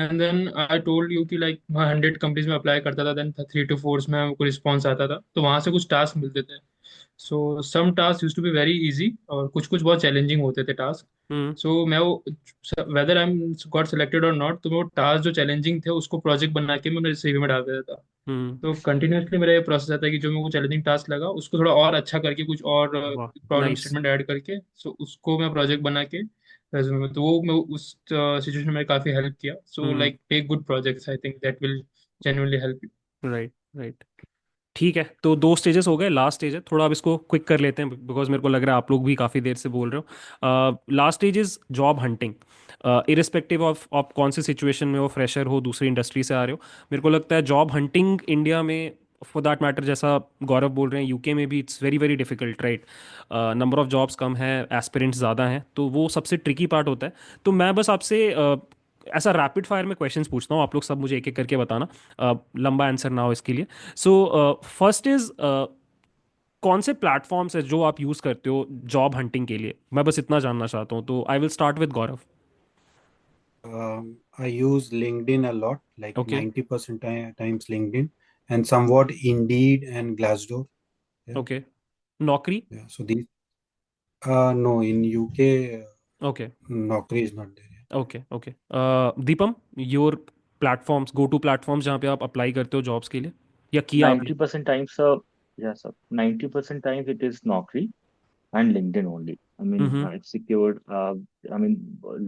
And then I told you कि like मैं 100 कंपनीज में अप्लाई करता था, देन 3 to 4 में हमको रिस्पॉन्स आता था, तो वहां से कुछ टास्क मिलते थे। So some task use to be very easy, और कुछ कुछ बहुत चैलेंजिंग होते थे टास्क। हम्म। सो मैं वो, whether I am got selected और नॉट, तो मैं वो टास्क जो चैलेंजिंग थे उसको प्रोजेक्ट बना के मैं मेरे सीवी में डाल देता था। हम्म। तो कंटिन्यूसली मेरा ये प्रोसेस रहता है कि जो मेरे को चैलेंजिंग टास्क लगा उसको थोड़ा और अच्छा करके, कुछ और वाह। Problem nice. स्टेटमेंट ऐड करके, सो उसको मैं प्रोजेक्ट बना के रेज्यूमे में, तो वो मैं उस सिचुएशन में काफी हेल्प किया। So hmm. Like take good projects, I think that will genuinely help you. Right. Right. ठीक है, तो 2 स्टेजेस हो गए, लास्ट स्टेज है, थोड़ा अब इसको क्विक कर लेते हैं बिकॉज मेरे को लग रहा है आप लोग भी काफ़ी देर से बोल रहे हो। Last stage is job hunting. Irrespective of आप कौन सी सिचुएशन में हो, फ्रेशर हो, दूसरी इंडस्ट्री से आ रहे हो, मेरे को लगता है जॉब हंटिंग इंडिया में, फॉर दैट मैटर, जैसा गौरव बोल रहे हैं, यूके में भी it's very very difficult, right. Number of jobs कम है, एस्पिरेंट्स ज़्यादा हैं, तो वो सबसे ट्रिकी पार्ट होता है। तो मैं बस आपसे ऐसा रैपिड फायर में क्वेश्चंस पूछता हूँ, आप लोग सब मुझे एक एक करके बताना, लंबा आंसर ना हो इसके लिए। सो फर्स्ट इज, कौन से प्लेटफॉर्म्स है जो आप यूज़ करते हो जॉब हंटिंग के लिए, मैं बस इतना जानना चाहता हूँ, तो I will start with Gaurav. I use LinkedIn a lot, like okay. 90% times LinkedIn, and somewhat Indeed and Glassdoor. Yeah, okay. Naukri. yeah. So these, no, in UK, okay. Naukri is not there. Okay. Okay. Deepam, your platforms, go to platforms जहाँ पे आप अप्लाई करते हो जॉब्स के लिए, या किया आपने। 90% times, yes sir, 90% times it is Naukri and LinkedIn only. I mean, hmm. I've secured, I mean,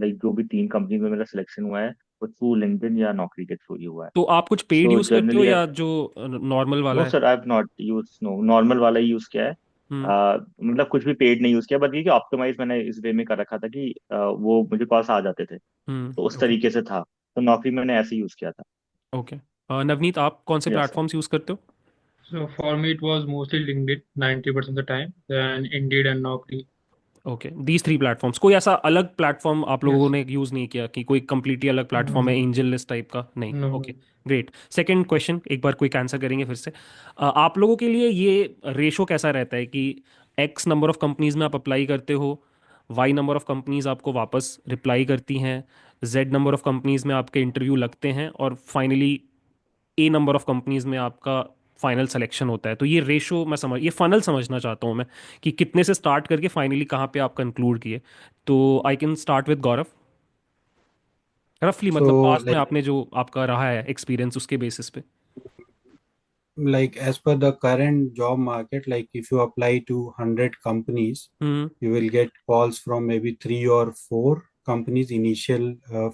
like जो भी 3 कंपनी में मेरा सिलेक्शन हुआ है, वो थ्रू लिंक्डइन या नौकरी के थ्रू ही हुआ है। तो आप कुछ पेड सो यूज़ करते हो जनरली, या जो नॉर्मल वाला नो है। Sir, I have not use, no normal वाला ही यूज किया है। हम्म। मतलब कुछ भी पेड नहीं यूज किया, बट ये कि ऑप्टिमाइज मैंने इस वे में कर रखा था कि वो मुझे कॉल्स आ जाते थे, तो उस ओके। तरीके से था। तो नौकरी मैंने ऐसे यूज किया था। ओके। नवनीत, आप कौन से यस सर। प्लेटफॉर्म्स यूज़ करते हो। So for me, it was mostly LinkedIn 90% of the time, then Indeed and Naukri. Okay, these 3 platforms, कोई ऐसा अलग प्लेटफॉर्म आप लोगों Yes. ने यूज़ नहीं किया कि कोई कंप्लीटली अलग No, प्लेटफॉर्म है, no, एंजल लिस्ट टाइप का, नहीं। no, okay. no. Great. Second question, एक बार क्विक आंसर करेंगे फिर से। आप लोगों के लिए ये रेशो कैसा रहता है कि एक्स नंबर ऑफ कंपनीज में आप अप्लाई करते हो, वाई नंबर ऑफ कंपनीज आपको वापस रिप्लाई करती हैं, जेड नंबर ऑफ कंपनीज में आपके इंटरव्यू लगते हैं, और finally A number of companies में आपका फाइनल सिलेक्शन होता है। तो ये रेशो मैं समझ, ये फनल समझना चाहता हूँ मैं, कि कितने से स्टार्ट करके फाइनली कहाँ पे आप कंक्लूड किए। तो आई कैन स्टार्ट विद गौरव। रफली मतलब So पास्ट में आपने जो आपका रहा है एक्सपीरियंस, उसके बेसिस पे। like as per the current job market, like if you apply to 100 companies, hmm. you will get calls from maybe 3 or 4 companies, initial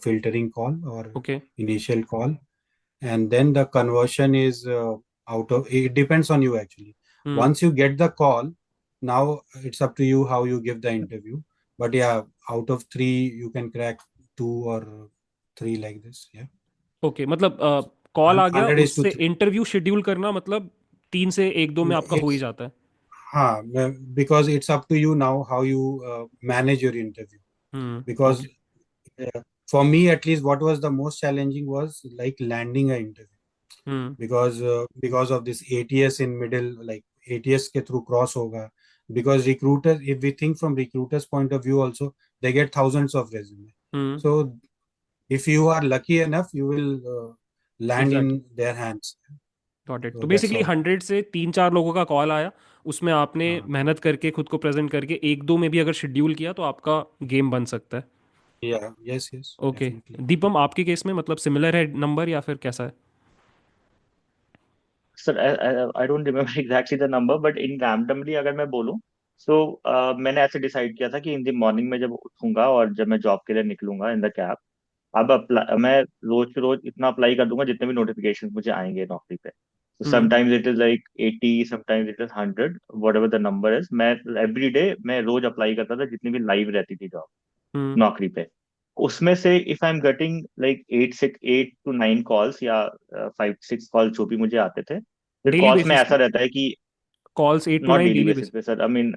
filtering call or okay. initial call, and then the conversion is out of, it depends on you actually. Hmm. Once you get the call, now it's up to you how you give the interview. But yeah, out of 3 you can crack 2 or 3 like this. Yeah, okay, मतलब कॉल आ गया 100 is to उससे इंटरव्यू शेड्यूल करना, मतलब 3 से 1-2 में आपका हो ही it's जाता है। हाँ, because it's up to you now how you manage your interview. Because okay. for me at least, what was the most challenging was like landing an interview, hmm. because of this ATS in middle, like ATS के through cross होगा. Because recruiter, if we think from recruiter's point of view also, they get thousands of resume. Hmm. So if you are lucky enough, you will land exactly. in their hands. Got it. So तो that's बेसिकली how. 100 से 3-4 लोगों का कॉल आया, उसमें आपने हाँ, मेहनत करके खुद को प्रेजेंट करके 1-2 में भी अगर शेड्यूल किया तो आपका गेम बन सकता है। yeah, yes, okay. definitely. Deepam, आपके केस में मतलब सिमिलर है नंबर या फिर कैसा है? Sir I don't remember exactly the number, but in randomly अगर मैं बोलूं, सो मैंने ऐसे डिसाइड किया था कि इन द मॉर्निंग में जब उठूंगा और जब मैं जॉब के लिए निकलूंगा इन द कैब, अब मैं रोज रोज इतना अप्लाई कर दूंगा जितने भी नोटिफिकेशन मुझे आएंगे नौकरी पे। So hmm. sometimes it is like 80, sometimes it is 100, whatever the number is. मैं एवरी डे मैं रोज अप्लाई करता था जितनी भी लाइव रहती थी जॉब हम्म। नौकरी पे। उसमें से if I am getting like 8 to 9 calls या 5 6 कॉल जो भी मुझे आते थे, फिर डेली कॉल्स में बेसिस पे? ऐसा रहता है कि calls eight to not nine daily daily basis basis? पे sir, I mean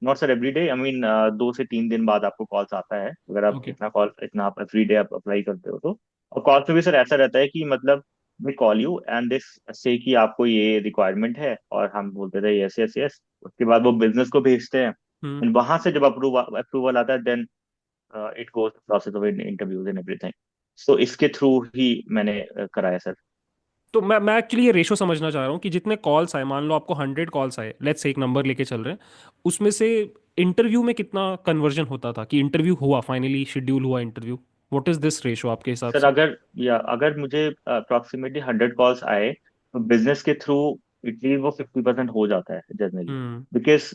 not sir every day, I mean 2 से 3 दिन बाद आपको कॉल्स आता है अगर आप ओके। इतना आप एवरी डे आप अप्लाई करते हो तो। और कॉल्स पे भी सर ऐसा रहता है कि मतलब they call you and this से कि आपको ये रिक्वायरमेंट है, और हम बोलते थे यस यस यस। उसके बाद वो बिजनेस को भेजते हैं, हम्म। एंड वहां से जब अप्रूवल अप्रूवल आता है, then it goes process of interviews and everything. So इसके थ्रू ही मैंने कराया सर। तो मैं एक्चुअली ये रेशो समझना चाह रहा हूँ कि जितने कॉल्स आए, मान लो आपको 100 कॉल्स आए, लेट्स से एक नंबर लेके चल रहे हैं, उसमें से इंटरव्यू में कितना कन्वर्जन होता था कि इंटरव्यू हुआ, फाइनली शेड्यूल हुआ interview? What is this ratio आपके हिसाब सर से? अगर मुझे अप्रोक्सीमेटली 100 कॉल्स आए, तो बिजनेस के थ्रू एटलीस्ट वो 50% हो जाता है जनरली। हम्म। बिकॉज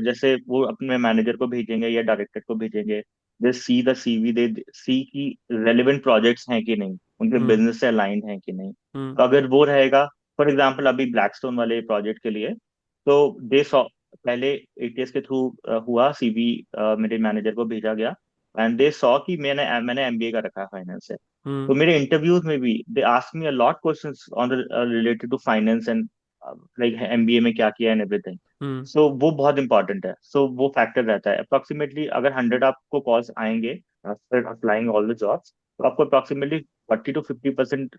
जैसे वो अपने मैनेजर को भेजेंगे या डायरेक्टर को भेजेंगे, दे सी द सीवी, दे सी की रेलिवेंट प्रोजेक्ट्स हैं कि नहीं, उनके हम्म। बिजनेस से अलाइंड हैं कि नहीं। हम्म। तो अगर वो रहेगा, फॉर एग्जाम्पल अभी ब्लैकस्टोन वाले प्रोजेक्ट के लिए, तो दे सॉ पहले एटीएस के थ्रू हुआ सीवी, मेरे मैनेजर को भेजा गया, एंड दे सॉ कि मैंने एमबीए का रखा है फाइनेंस से। हम्म। तो मेरे इंटरव्यूज में भी they ask me a lot questions on related to finance and like MBA में क्या किया एंड एवरीथिंग। हम्म। सो वो बहुत इंपॉर्टेंट है, सो वो फैक्टर रहता है। अप्रोक्सीमेटली अगर 100 आपको कॉल्स आएंगे after applying all the jobs, तो आपको अप्रोक्सीमेटली 40 to 50%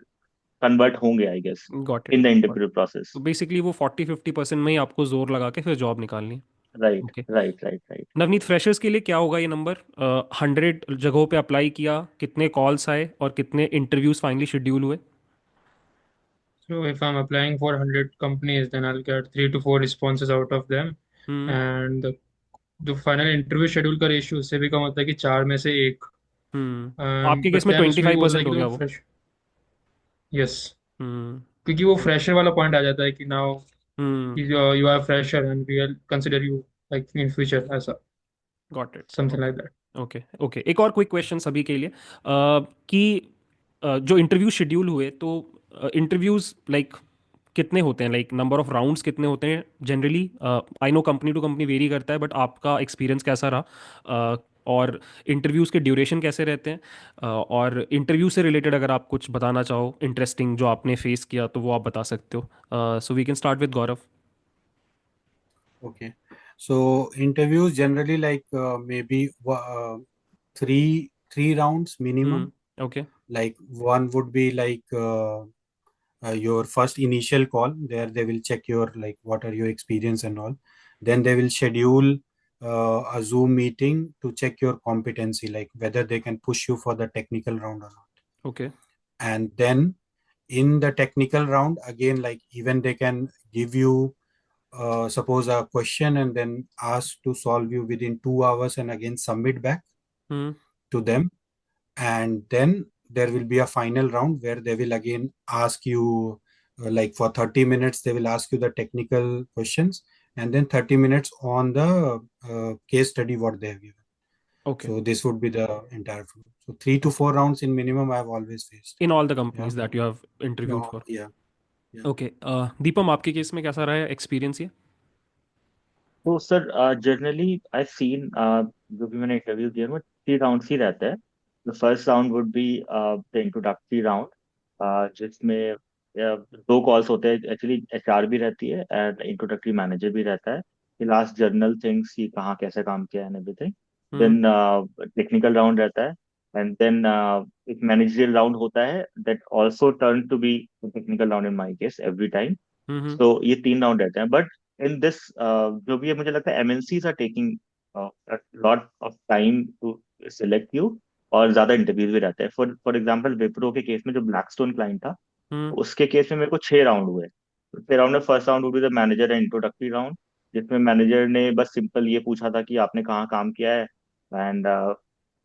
कन्वर्ट होंगे I guess got it. In the interview process. तो बेसिकली वो 40-50% में ही आपको जोर लगा के फिर जॉब निकालनी है। Right okay. Right right right. Navneet, freshers के लिए क्या होगा ये नंबर? 100 जगहों पे अप्लाई किया, कितने कॉल्स आए और कितने इंटरव्यूज फाइनली शेड्यूल हुए? So if I'm applying for 100 companies, then I'll get 3 to 4 responses out of them. Hmm. And जो फाइनल इंटरव्यू शेड्यूल का रेशियो उससे भी कम होता है कि 4 में से 1। तो आपके केस बट में देन ट्वेंटी उसमें भी फाइव बोलता है परसेंट कि हो गया तुम वो? फ्रेश। यस। हम्म। क्योंकि वो फ्रेशर वाला पॉइंट आ जाता है कि now hmm. You are fresher and we are consider you like in future ऐसा, got it. Something okay. Like that. Okay. Okay, एक और क्विक क्वेश्चन सभी के लिए, कि जो इंटरव्यू शेड्यूल हुए, तो इंटरव्यूज लाइक कितने होते हैं, लाइक नंबर ऑफ राउंड्स कितने होते हैं generally? I know company to company vary करता है, बट आपका एक्सपीरियंस कैसा रहा? और इंटरव्यूज़ के ड्यूरेशन कैसे रहते हैं? और इंटरव्यू से रिलेटेड अगर आप कुछ बताना चाहो इंटरेस्टिंग जो आपने फेस किया, तो वो आप बता सकते हो। So we can start with Gaurav. Okay. So interviews generally like maybe three rounds minimum. Okay. Like one would be like your first initial call. There they will check your like what are your experience and all. Then they will schedule a Zoom meeting to check your competency, like whether they can push you for the technical round or not. Okay. And then in the technical round, again, like even they can give you suppose a question and then ask to solve you within 2 hours and again submit back hmm. to them. And then there will be a final round where they will again ask you like for 30 minutes they will ask you the technical questions, and then 30 minutes on the case study what they have given. Okay. So this would be the entire flow. So 3 to 4 rounds in minimum I have always faced. In all the Yeah. companies that you have interviewed for. Yeah. Yeah. Okay. Deepam, आपके केस में कैसा रहा है एक्सपीरियंस ये? तो सर जनरली आई सीन जो भी मैंने इंटरव्यू दिया वो 3 राउंड्स ही रहता है. The first round would be the introductory round, जिसमें 2 कॉल्स होते हैं. एक्चुअली एचआर भी रहती है एंड इंट्रोडक्टरी मैनेजर भी रहता है. लास्ट जर्नल थिंग्स की कहाँ कैसे काम किया and everything. Hmm. Then technical round रहता है. एंड देन एक मैनेजरियल राउंड होता है that also turn to be technical round in my case every time. Hmm. So ये 3 राउंड रहते हैं. बट इन दिस जो भी है मुझे लगता है MNCs are taking lot of time to select you, और ज्यादा इंटरव्यूज भी रहते हैं. फॉर एग्जांपल विप्रो के केस में जो ब्लैकस्टोन क्लाइंट था, हम्म. उसके केस में मेरे को 6 राउंड हुए. तो 6 राउंड में फर्स्ट राउंड हुई the manager and introductory round, जिसमें मैनेजर ने बस सिंपल ये पूछा था कि आपने कहाँ काम किया है. एंड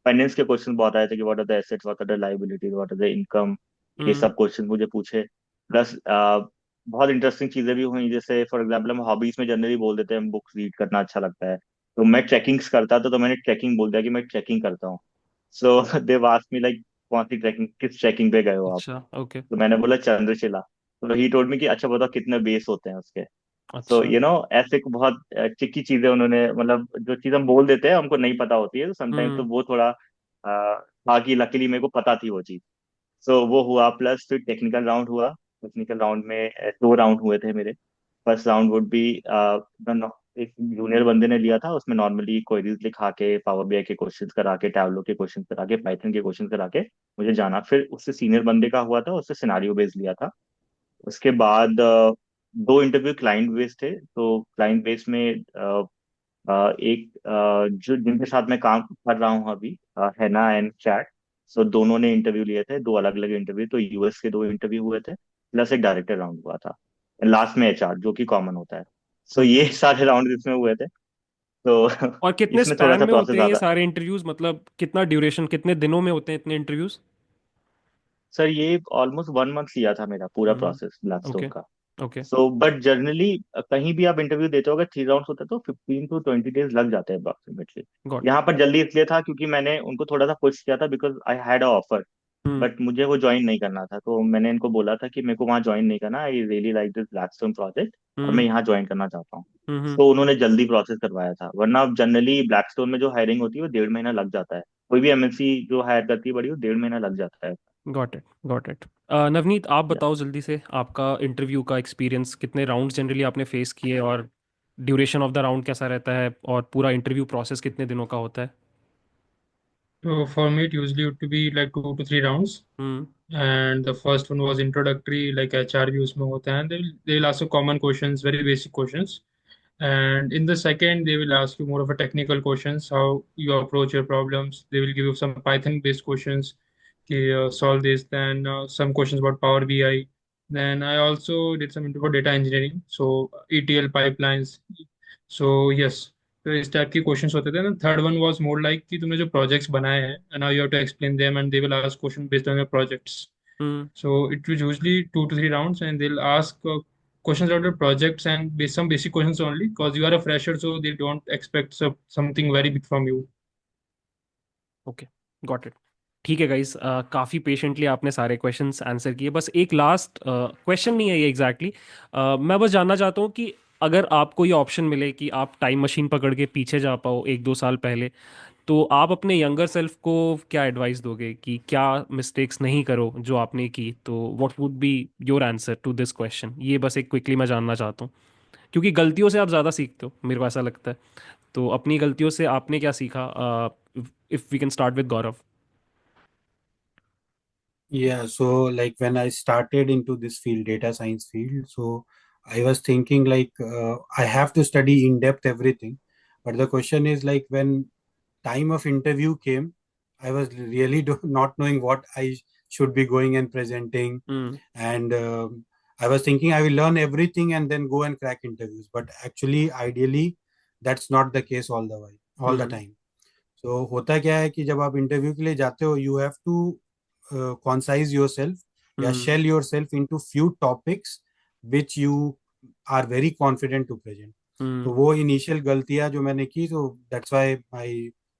फाइनेंस के क्वेश्चन बहुत आए थे कि what are the assets, what are the liabilities, what are the income. ये हम्म. सब क्वेश्चन मुझे पूछे. प्लस बहुत इंटरेस्टिंग चीजें भी हुई. जैसे फॉर एग्जांपल हम हॉबीज में जनरली बोल देते हैं हम बुक्स रीड करना अच्छा लगता है, तो मैं ट्रैकिंग्स करता था, तो मैंने ट्रैकिंग बोल दिया कि मैं ट्रैकिंग करता हूँ. सो दे आस्क्ड मी लाइक कौन सी ट्रैकिंग, किस ट्रैकिंग पे गए हो आप. अच्छा. ओके. तो मैंने बोला चंद्रशिला. तो ही टोल्ड मी कि अच्छा बताओ कितने बेस होते हैं उसके. सो अच्छा. ऐसे बहुत चिक्की चीजें उन्होंने, मतलब जो चीज हम बोल देते हैं हमको नहीं पता होती है, तो समटाइम्स तो हम्म. वो थोड़ा था कि लकीली मेरे को पता थी वो चीज. सो वो हुआ. प्लस फिर टेक्निकल राउंड हुआ. टेक्निकल राउंड में 2 राउंड हुए थे मेरे. फर्स्ट राउंड वुड बी एक जूनियर बंदे ने लिया था, उसमें नॉर्मली क्वेरीज लिखा के, पावर बीआई के क्वेश्चंस करा के, टैबलो के क्वेश्चंस करा के, पाइथन के क्वेश्चंस करा के मुझे जाना. फिर उससे सीनियर बंदे का हुआ था, उससे सिनारियो बेस्ड लिया था. उसके बाद 2 इंटरव्यू क्लाइंट बेस्ड थे. तो क्लाइंट बेस्ड में एक जो जिनके साथ मैं काम कर रहा हूँ अभी, हैना एंड चैट. सो दोनों ने इंटरव्यू लिए थे, 2 अलग अलग इंटरव्यू. तो यूएस के 2 इंटरव्यू हुए थे, प्लस एक डायरेक्टर राउंड हुआ था, लास्ट में एचआर जो कि कॉमन होता है. सो ये ओके. सारे राउंड इसमें हुए थे. तो और कितने इसमें थोड़ा स्पैन सा में प्रोसेस होते हैं ये ज्यादा. सारे इंटरव्यूज? मतलब कितना ड्यूरेशन, कितने दिनों में होते हैं इतने इंटरव्यूज? सर ये ऑलमोस्ट 1 मंथ लिया था मेरा पूरा हम्म. Process Blackstone okay. का. ओके. सो बट जनरली कहीं भी आप इंटरव्यू देते हो, अगर 3 राउंड्स होते हैं तो 15 to 20 डेज लग जाते हैं अप्रोक्सीमेटली. Got it. यहाँ पर जल्दी इसलिए था क्योंकि मैंने उनको थोड़ा सा पुश किया था, because I had a offer. Hmm. But मुझे वो ज्वाइन नहीं करना था, तो मैंने इनको बोला था कि मेरे को वहाँ ज्वाइन नहीं करना. I really like this Blackstone project, और मैं हम्म. यहाँ ज्वाइन करना चाहता हूँ. हम्म. तो उन्होंने जल्दी प्रोसेस करवाया था. वरना जनरली ब्लैकस्टोन में जो हायरिंग होती है वो 1.5 महीना लग जाता है. कोई भी एमएनसी जो हायर करती है बड़ी, वो 1.5 महीना लग जाता है. Got it. Got it. Navneet, आप बताओ जल्दी से आपका इंटरव्यू का एक्सपीरियंस, कितने राउंड्स जनरली आपने फेस किए, और ड्यूरेशन ऑफ द राउंड कैसा रहता है, और पूरा इंटरव्यू प्रोसेस कितने दिनों का होता है? So for me, it usually used to be like 2 to 3 rounds. Hmm. And the first one was introductory, like HR भी उसमें होता है. They'll ask you common questions, very basic questions. And in the second, they will ask you more of a technical questions, how you approach your problems. They will give you some Python-based questions, okay, solve this. Then some questions about Power BI. Then I also did some intro for data engineering, so ETL pipelines. So yes, तो इस टाइप के क्वेश्चंस होते थे ना. Third one was more like कि तुमने जो प्रोजेक्ट्स बनाए हैं and now you have to explain them and they will ask question based on your projects. Hmm. So it was usually 2 to 3 rounds, and they'll ask questions about the projects and some basic questions only because you are a fresher, so they don't expect something very big from you. Okay. Got it. ठीक है गाइस, काफ़ी पेशेंटली आपने सारे क्वेश्चंस आंसर किए. बस एक लास्ट क्वेश्चन नहीं है ये एग्जैक्टली मैं बस जानना चाहता हूँ कि अगर आपको ये ऑप्शन मिले कि आप टाइम मशीन पकड़ के पीछे जा पाओ 1-2 साल पहले, तो आप अपने यंगर सेल्फ को क्या एडवाइस दोगे कि क्या मिस्टेक्स नहीं करो जो आपने की? तो what would be your answer to this question? ये बस एक क्विकली मैं जानना चाहता हूँ, क्योंकि गलतियों से आप ज़्यादा सीखते हो, मेरे को ऐसा लगता है. तो अपनी गलतियों से आपने क्या सीखा? If we can start with Gaurav. Yeah, so like when I started into this field, data science field, so I was thinking like I have to study in depth everything. But the question is like when time of interview came, I was really not knowing what I should be going and presenting. Hmm. And I was thinking I will learn everything and then go and crack interviews. But actually, ideally, that's not the case all the Hmm. time. So होता क्या है कि जब आप इंटरव्यू के लिए जाते हो, you have to concise yourself या Hmm. shell yourself into few topics which you are very confident to present. Hmm. तो वो इनिशियल गलतियां जो मैंने की, तो that's why my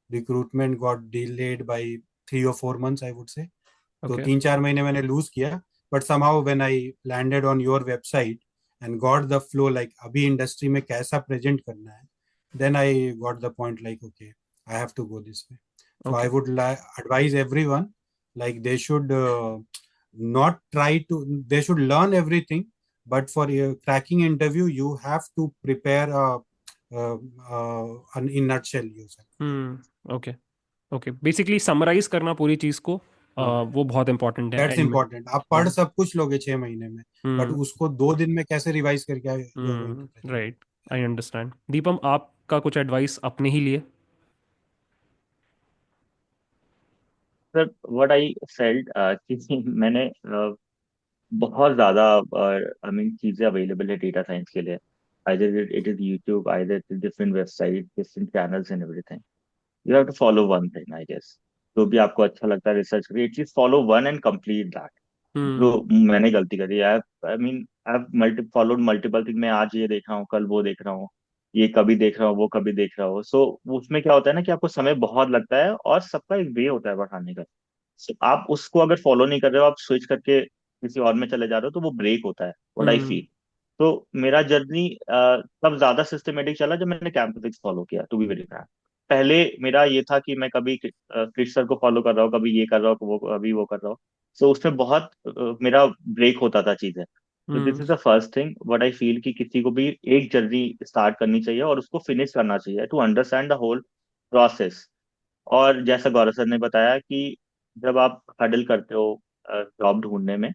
recruitment got delayed by 3 or 4 months, I would say. तो Okay. 3-4 महीने मैंने लूज किया. But somehow when I landed on your website and got the flow, like अभी इंडस्ट्री में कैसा प्रेजेंट करना है, then I got the point like okay, I have to go this way. So I Okay. would advise everyone, like they should not try to, they should learn everything, but for cracking interview, you have to prepare an in nutshell yourself. Okay. Okay, basically summarize करना पूरी चीज को, हाँ, वो बहुत इंपॉर्टेंट है दैट्स एंड में. इम्पोर्टेंट. आप पढ़ सब कुछ लोगे 6 महीने में, बट हम्म. उसको 2 दिन में कैसे रिवाइज करके you are going to present. Right. I understand. Deepam, आपका कुछ एडवाइस अपने ही लिए? सर व्हाट आई फेल्ट कि मैंने बहुत ज्यादा आई मीन चीजें अवेलेबल है डेटा साइंस के लिए. either it is YouTube, either it is different websites, different channels and everything. You have to follow one thing, I guess. जो भी आपको अच्छा लगता है रिसर्च करिए, at least follow one and complete that. जो हम्म. मैंने गलती करी है, I mean I have followed multiple thing. मैं आज ये देख रहा हूँ, कल वो देख रहा हूँ, ये कभी देख रहा हूँ, वो कभी देख रहा हूँ. सो उसमें क्या होता है ना कि आपको समय बहुत लगता है और सबका एक वे होता है बढ़ाने का. So, आप उसको अगर फॉलो नहीं कर रहे हो, आप स्विच करके किसी और में चले जा रहे हो, तो वो ब्रेक होता है, व्हाट आई हम्म. फील. तो मेरा जर्नी तब ज्यादा सिस्टमेटिक चला जब मैंने कैंपस फॉलो किया, टू बी वेरी फ्रैंक. पहले मेरा ये था कि मैं कभी क्रिश सर को फॉलो कर रहा हूँ, कभी ये कर रहा हूँ, वो अभी वो कर रहा हूँ. सो उसमें बहुत मेरा ब्रेक होता था चीजें. तो this hmm. Is the first thing what I feel, कि किसी को भी एक जर्नी स्टार्ट करनी चाहिए और उसको फिनिश करना चाहिए to understand the whole process. और जैसा गौरव सर ने बताया कि जब आप हडल करते हो जॉब ढूंढने में,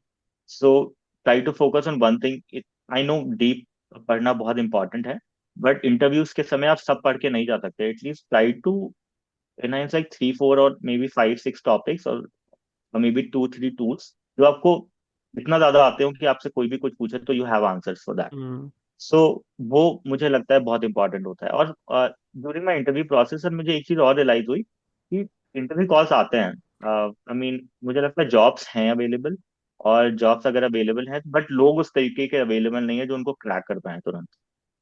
so try to focus on one thing. I know deep पढ़ना बहुत इंपॉर्टेंट है, बट इंटरव्यूज के समय आप सब पढ़ के नहीं जा सकते. At least try to analyze like 3-4 और मे बी 5-6 टॉपिक्स, और मे बी 2-3 टूल्स जो आपको इतना ज्यादा आते हो कि आपसे कोई भी कुछ पूछे तो you have answers for that. Hmm. So वो मुझे लगता है बहुत इंपॉर्टेंट होता है. और during my interview process sir मुझे एक चीज और रियलाइज हुई कि इंटरव्यू कॉल्स आते हैं. आई मीन मुझे लगता है जॉब्स हैं अवेलेबल, और जॉब्स अगर अवेलेबल हैं, बट लोग उस तरीके के अवेलेबल नहीं है जो उनको क्रैक कर पाए तुरंत.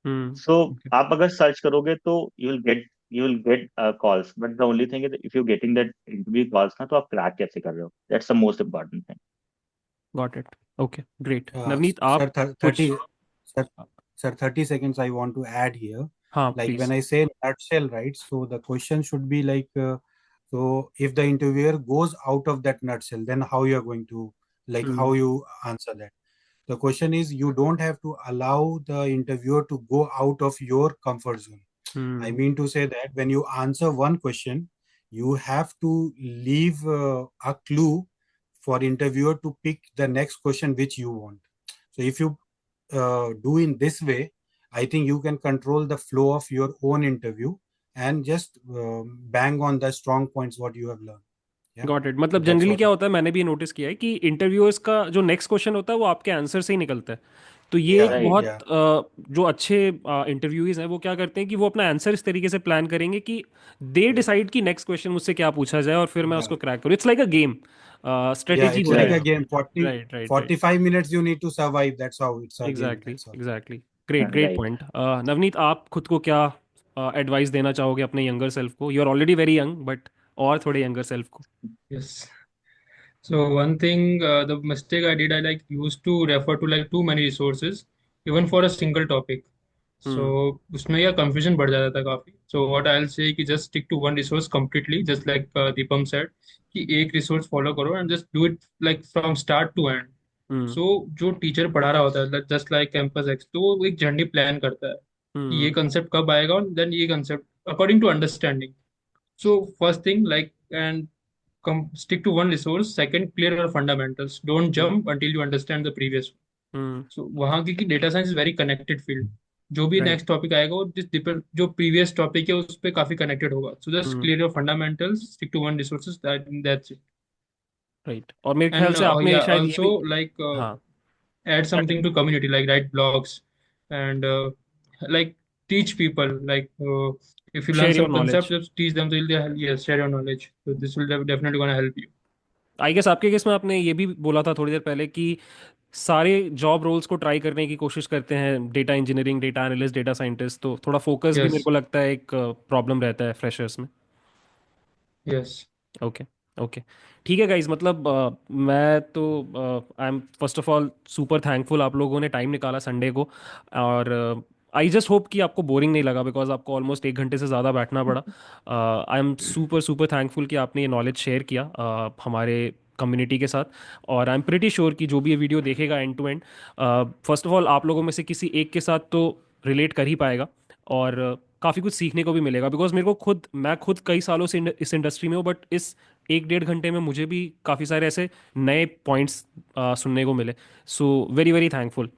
हम्म. So okay. आप अगर सर्च करोगे तो you will get calls, but the only thing is if you getting that interview calls ना, तो आप क्रैक कैसे कर रहे हो, that's the most important thing. Got it. Okay, great. Navneet, Sir, आप कुछ? 30, sir, sir, 30 seconds I want to add here. हाँ, Like when please. I say nutshell, right? So the question should be like, so if the interviewer goes out of that nutshell, then how you are going to, like, how hmm. you answer that? The question is, you don't have to allow the interviewer to go out of your comfort zone. I hmm. mean to say that when you answer one question, you have to leave a clue for interviewer to pick the next question which you want. So if you do in this way, I think you can control the flow of your own interview and just bang on the strong points what you have learned. Yeah, got it. so मतलब that's जनरली what. क्या होता है, मैंने भी नोटिस किया है कि इंटरव्यूअर्स का जो नेक्स्ट क्वेश्चन होता है वो आपके आंसर से ही निकलता है. तो ये एक Yeah, राइट. बहुत yeah, जो अच्छे इंटरव्यूज हैं वो क्या करते हैं कि वो अपना आंसर इस तरीके से प्लान करेंगे कि दे yeah, डिसाइड कि नेक्स्ट क्वेश्चन मुझसे क्या पूछा जाए और फिर मैं yeah, उसको क्रैक करूँ. It's like a game, yeah. Strategy It's हो like राइट. a जाएगा. game. 40, right, right, right. 45 minutes you need to survive. That's how it's a game. Exactly, That's all. Exactly. Great, great right. Point. Navneet, आप खुद को क्या एडवाइस देना चाहोगे अपने यंगर सेल्फ को? You are already very young, but और थोड़े यंगर सेल्फ को. Yes. So one thing, the mistake I did, I like used to refer to like too many resources, even for a single topic. So हम्म. उसमें क्या confusion बढ़ जाता था काफी. So what I'll say कि just stick to one resource completely, just like Deepam said, कि एक resource follow करो and just do it like from start to end. Hmm. So जो टीचर पढ़ा रहा होता है just like campus X, तो वो एक जर्नी प्लान करता है कि ये हम्म. कंसेप्ट कब आएगा और देन ये concept according to understanding. So first thing, like, and stick to one resource. Second, clear your fundamentals. Don't hmm. jump until you understand the previous one. Hmm. So वहाँ की data science is very connected field. जो भी राइट. नेक्स्ट टॉपिक आएगा वो जिस जो प्रीवियस टॉपिक है उस पर काफी कनेक्टेड होगा. So just hmm. Clear your fundamentals, stick to one resources, that's it. Right, और मेरे ख्याल And से आपने yeah, शायद ये also भी, like हाँ, add something to community, like write blogs and like teach people. Like if you learn share your some concept, knowledge. just teach them. So yes, share your knowledge. So this will definitely gonna help you. I guess आपके केस में आपने ये भी बोला था थोड़ी देर पहले कि सारे जॉब रोल्स को ट्राई करने की कोशिश करते हैं, data engineering, data analyst, data scientist, तो थोड़ा फोकस भी मेरे Yes, को लगता है एक प्रॉब्लम रहता है फ्रेशर्स में। yes, ओके, ओके, ठीक है गाइज, मतलब मैं तो I am first of all super thankful आप लोगों ने टाइम निकाला संडे को, और आई जस्ट होप कि आपको बोरिंग नहीं लगा, बिकॉज आपको ऑलमोस्ट 1 घंटे से ज़्यादा बैठना पड़ा। I am super super thankful कि आपने ये नॉलेज शेयर किया हमारे कम्युनिटी के साथ, और आई एम प्रिटी श्योर कि जो भी ये वीडियो देखेगा end to end, first of all आप लोगों में से किसी एक के साथ तो रिलेट कर ही पाएगा, और काफ़ी कुछ सीखने को भी मिलेगा, बिकॉज मेरे को खुद, मैं खुद कई सालों से इस इंडस्ट्री में हूँ, बट इस 1 डेढ़ घंटे में मुझे भी काफ़ी सारे ऐसे नए पॉइंट्स सुनने को मिले। So very very thankful.